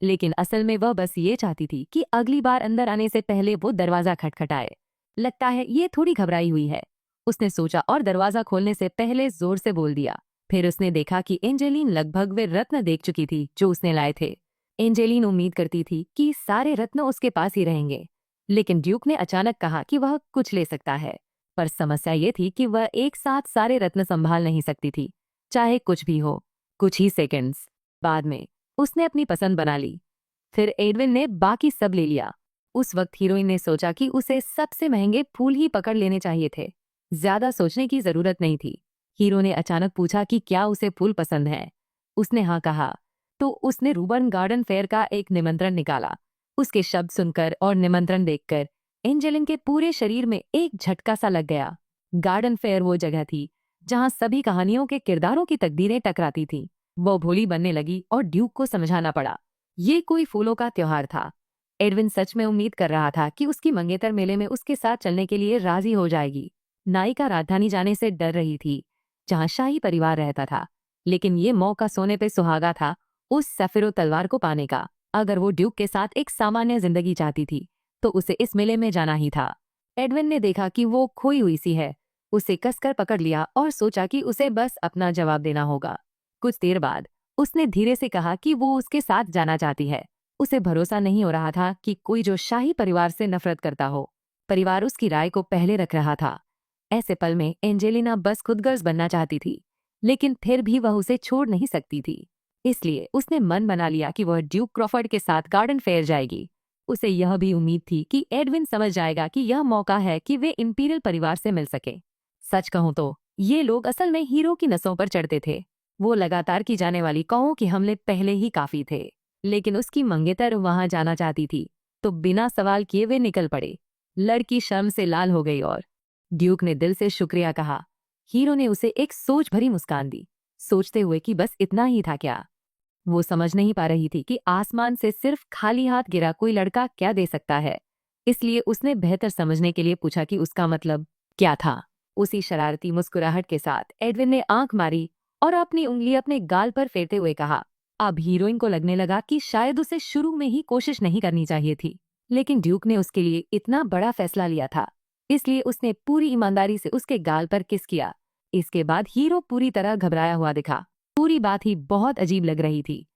लेकिन असल में वह बस ये चाहती थी कि अगली बार अंदर आने से पहले वो दरवाजा खटखटाए। लगता है ये थोड़ी घबराई हुई है, उसने सोचा और दरवाजा खोलने से पहले जोर से बोल दिया। फिर उसने देखा कि एंजेलिन लगभग वे रत्न देख चुकी थी जो उसने लाए थे। एंजेलिन उम्मीद करती थी कि सारे रत्न उसके पास ही रहेंगे, लेकिन ड्यूक ने अचानक कहा कि वह कुछ ले सकता है। पर समस्या ये थी कि वह एक साथ सारे रत्न संभाल नहीं सकती थी, चाहे कुछ भी हो। कुछ ही सेकंड्स बाद में उसने अपनी पसंद बना ली। फिर एडविन ने बाकी सब ले लिया। उस वक्त हीरोइन ने सोचा कि उसे सबसे महंगे फूल ही पकड़ लेने चाहिए थे। ज्यादा सोचने की जरूरत नहीं थी। हीरो ने अचानक पूछा कि क्या उसे फूल पसंद है। उसने हाँ कहा, तो उसने रूबर्न गार्डन फेयर का एक निमंत्रण निकाला। उसके शब्द सुनकर और निमंत्रण देखकर एंजेलिन के पूरे शरीर में एक झटका सा लग गया। गार्डन फेयर वो जगह थी जहां सभी कहानियों के किरदारों की तकदीरें टकराती थीं। वो भोली बनने लगी और ड्यूक को समझाना पड़ा, ये कोई फूलों का त्योहार था। एडविन सच में उम्मीद कर रहा था कि उसकी मंगेतर मेले में उसके साथ चलने के लिए राजी हो जाएगी। नायिका राजधानी जाने से डर रही थी, जहां शाही परिवार रहता था, लेकिन ये मौका सोने पे सुहागा था उस सफिरो तलवार को पाने का। अगर वो ड्यूक के साथ एक सामान्य जिंदगी चाहती थी, तो उसे इस मेले में जाना ही था। एडविन ने देखा कि वो खोई हुई सी है। उसे कसकर पकड़ लिया और सोचा कि उसे बस अपना जवाब देना होगा। कुछ देर बाद उसने धीरे से कहा कि वो उसके साथ जाना चाहती है। उसे भरोसा नहीं हो रहा था कि कोई जो शाही परिवार से नफरत करता हो, परिवार उसकी राय को पहले रख रहा था। ऐसे पल में एंजेलिना बस खुदगर्ज बनना चाहती थी, लेकिन फिर भी वह उसे छोड़ नहीं सकती थी। इसलिए उसने मन बना लिया कि वह ड्यूक क्रॉफर्ड के साथ गार्डन फेयर जाएगी। उसे यह भी उम्मीद थी कि एडविन समझ जाएगा कि यह मौका है कि वे इंपीरियल परिवार से मिल सके। सच कहूं तो ये लोग असल में हीरो की नसों पर चढ़ते थे। वो लगातार की जाने वाली कौओं के हमले पहले ही काफी थे, लेकिन उसकी मंगेतर वहां जाना चाहती थी, तो बिना सवाल किए वे निकल पड़े। लड़की शर्म से लाल हो गई और ड्यूक ने दिल से शुक्रिया कहा। हीरो ने उसे एक सोच भरी मुस्कान दी, सोचते हुए कि बस इतना ही था क्या। वो समझ नहीं पा रही थी कि आसमान से सिर्फ खाली हाथ गिरा कोई लड़का क्या दे सकता है। इसलिए उसने बेहतर समझने के लिए पूछा कि उसका मतलब क्या था। उसी शरारती मुस्कुराहट के साथ एडविन ने आंख मारी और अपनी उंगली अपने गाल पर फेरते हुए कहा। अब हीरोइन को लगने लगा कि शायद उसे शुरू में ही कोशिश नहीं करनी चाहिए थी, लेकिन ड्यूक ने उसके लिए इतना बड़ा फैसला लिया था, इसलिए उसने पूरी ईमानदारी से उसके गाल पर किस किया। इसके बाद हीरो पूरी तरह घबराया हुआ दिखा। पूरी बात ही बहुत अजीब लग रही थी।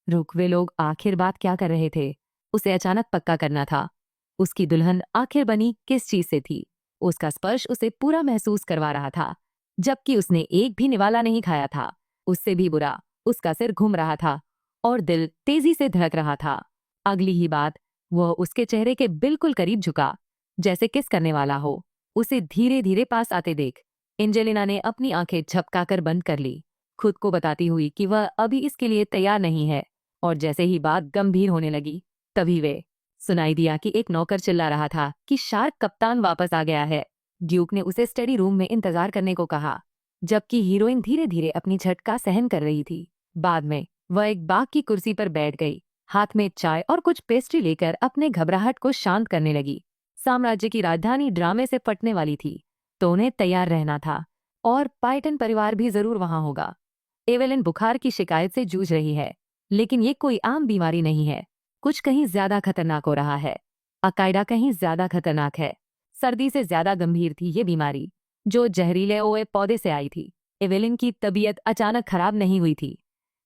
रुक, वे लोग आखिर बात क्या कर रहे थे? उसे अचानक पक्का करना था। उसकी दुल्हन आखिर बनी किस चीज से थी? उसका स्पर्श उसे पूरा महसूस करवा रहा था, जबकि उसने एक भी निवाला नहीं खाया था। उससे भी बुरा, उसका सिर घूम रहा था और दिल तेजी से धड़क रहा था। अगली ही बात वह उसके चेहरे के बिल्कुल करीब झुका, जैसे किस करने वाला हो। उसे धीरे धीरे पास आते देख एंजेलिना ने अपनी आंखें झपकाकर बंद कर ली, खुद को बताती हुई कि वह अभी इसके लिए तैयार नहीं है। और जैसे ही बात गंभीर होने लगी, तभी वे सुनाई दिया कि एक नौकर चिल्ला रहा था कि शार्क कप्तान वापस आ गया है। ड्यूक ने उसे स्टडी रूम में इंतजार करने को कहा, जबकि हीरोइन धीरे धीरे अपनी झटका सहन कर रही थी। बाद में वह एक बाग की कुर्सी पर बैठ गई, हाथ में चाय और कुछ पेस्ट्री लेकर अपने घबराहट को शांत करने लगी। साम्राज्य की राजधानी ड्रामे से फटने वाली थी, तो उन्हें तैयार रहना था। और पाइटन परिवार भी जरूर वहां होगा। एवेलिन बुखार की शिकायत से जूझ रही है, लेकिन ये कोई आम बीमारी नहीं है। कुछ कहीं ज्यादा खतरनाक हो रहा है। अकायदा कहीं ज्यादा खतरनाक है। सर्दी से ज्यादा गंभीर थी ये बीमारी, जो जहरीले ओए पौधे से आई थी। एवेलिन की तबीयत अचानक खराब नहीं हुई थी।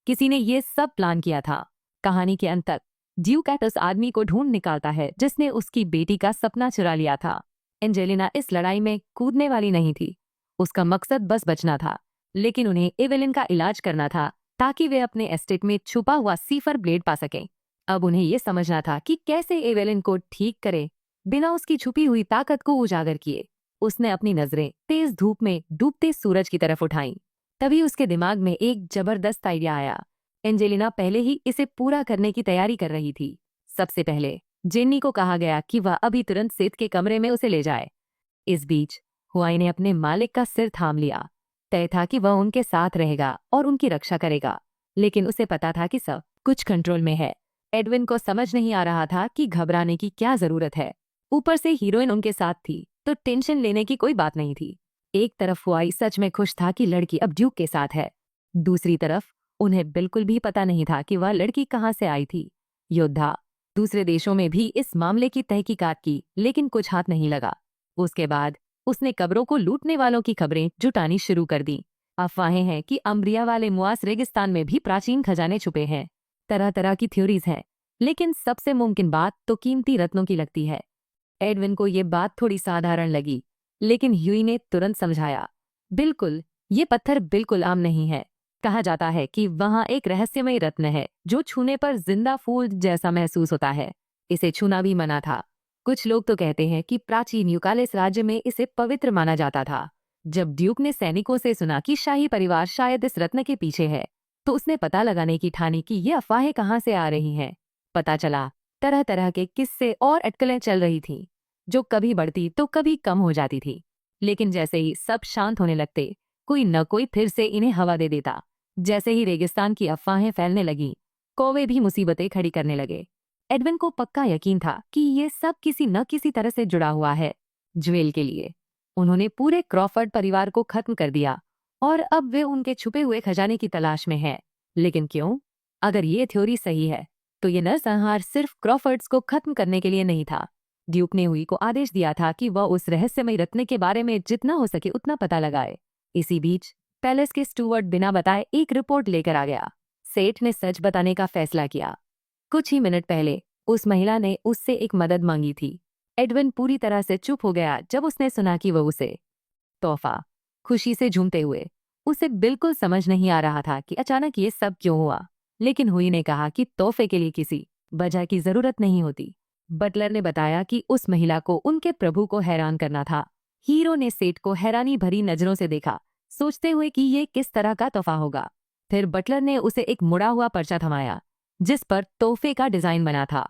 किसी ने ये सब प्लान किया था। कहानी के अंत तक ड्यूक उस आदमी को ढूंढ निकालता है जिसने उसकी बेटी का सपना चुरा लिया था। एंजेलिना इस लड़ाई में कूदने वाली नहीं थी। उसका मकसद बस बचना था, लेकिन उन्हें एवेलिन का इलाज करना था, ताकि वे अपने एस्टेट में छुपा हुआ सीफर ब्लेड पा सकें। अब उन्हें ये समझना था कि कैसे एवेलिन को ठीक करे बिना उसकी छुपी हुई ताकत को उजागर किए। उसने अपनी नजरें तेज धूप में डूबते सूरज की तरफ उठाईं। तभी उसके दिमाग में एक जबरदस्त आइडिया आया। एंजेलिना पहले ही इसे पूरा करने की तैयारी कर रही थी। सबसे पहले जेन्नी को कहा गया कि वह अभी तुरंत सेत के कमरे में उसे ले जाए। इस बीच हुआई ने अपने मालिक का सिर थाम लिया। तय था कि वह उनके साथ रहेगा और उनकी रक्षा करेगा, लेकिन उसे पता था कि सब कुछ कंट्रोल में है। एडविन को समझ नहीं आ रहा था कि घबराने की क्या जरूरत है। ऊपर से हीरोइन उनके साथ थी, तो टेंशन लेने की कोई बात नहीं थी। एक तरफ हुआई सच में खुश था कि लड़की अब ड्यूक के साथ है। दूसरी तरफ उन्हें बिल्कुल भी पता नहीं था कि वह लड़की कहाँ से आई थी। योद्धा दूसरे देशों में भी इस मामले की तहकीकात की, लेकिन कुछ हाथ नहीं लगा। उसके बाद उसने कब्रों को लूटने वालों की खबरें जुटानी शुरू कर दी। अफवाहें हैं कि अम्ब्रिया वाले मुआस रेगिस्तान में भी प्राचीन खजाने छुपे हैं। तरह तरह की थ्योरीज हैं, लेकिन सबसे मुमकिन बात तो कीमती रत्नों की लगती है। एडविन को ये बात थोड़ी साधारण लगी, लेकिन ह्यूई ने तुरंत समझाया, बिल्कुल, ये पत्थर बिल्कुल आम नहीं है। कहा जाता है कि वहाँ एक रहस्यमय रत्न है जो छूने पर जिंदा फूल जैसा महसूस होता है। इसे छूना भी मना था। कुछ लोग तो कहते हैं कि प्राचीन यूकालिस राज्य में इसे पवित्र माना जाता था। जब ड्यूक ने सैनिकों से सुना कि शाही परिवार शायद इस रत्न के पीछे है, तो उसने पता लगाने की ठानी कि ये अफवाहें कहाँ से आ रही हैं। पता चला तरह तरह के किस्से और अटकलें चल रही थीं, जो कभी बढ़ती तो कभी कम हो जाती थी। लेकिन जैसे ही सब शांत होने लगते, कोई न कोई फिर से इन्हें हवा दे देता। जैसे ही रेगिस्तान की अफवाहें फैलने लगीं, कौवे भी मुसीबतें खड़ी करने लगे। एडविन को पक्का यकीन था कि ये सब किसी न किसी तरह से जुड़ा हुआ है। ज्वेल के लिए उन्होंने पूरे क्रॉफर्ड परिवार को खत्म कर दिया और अब वे उनके छुपे हुए खजाने की तलाश में हैं। लेकिन क्यों? अगर ये थ्योरी सही है, तो ये नरसंहार सिर्फ क्रॉफर्ड्स को खत्म करने के लिए नहीं था। ड्यूक ने हुई को आदेश दिया था कि वह उस रहस्यमय रत्न के बारे में जितना हो सके उतना पता लगाए। इसी बीच पैलेस के स्टूवर्ड बिना बताए एक रिपोर्ट लेकर आ गया। सेठ ने सच बताने का फैसला किया। कुछ ही मिनट पहले उस महिला ने उससे एक मदद मांगी थी। एडविन पूरी तरह से चुप हो गया जब उसने सुना कि वह उसे तोहफा, खुशी से झूमते हुए। उसे बिल्कुल समझ नहीं आ रहा था कि अचानक ये सब क्यों हुआ। लेकिन हुई ने कहा कि तोहफे के लिए किसी वजह की जरूरत नहीं होती। बटलर ने बताया कि उस महिला को उनके प्रभु को हैरान करना था। हीरो ने सेठ को हैरानी भरी नजरों से देखा, सोचते हुए कि ये किस तरह का तोहफा होगा। फिर बटलर ने उसे एक मुड़ा हुआ पर्चा थमाया, जिस पर तोहफे का डिजाइन बना था।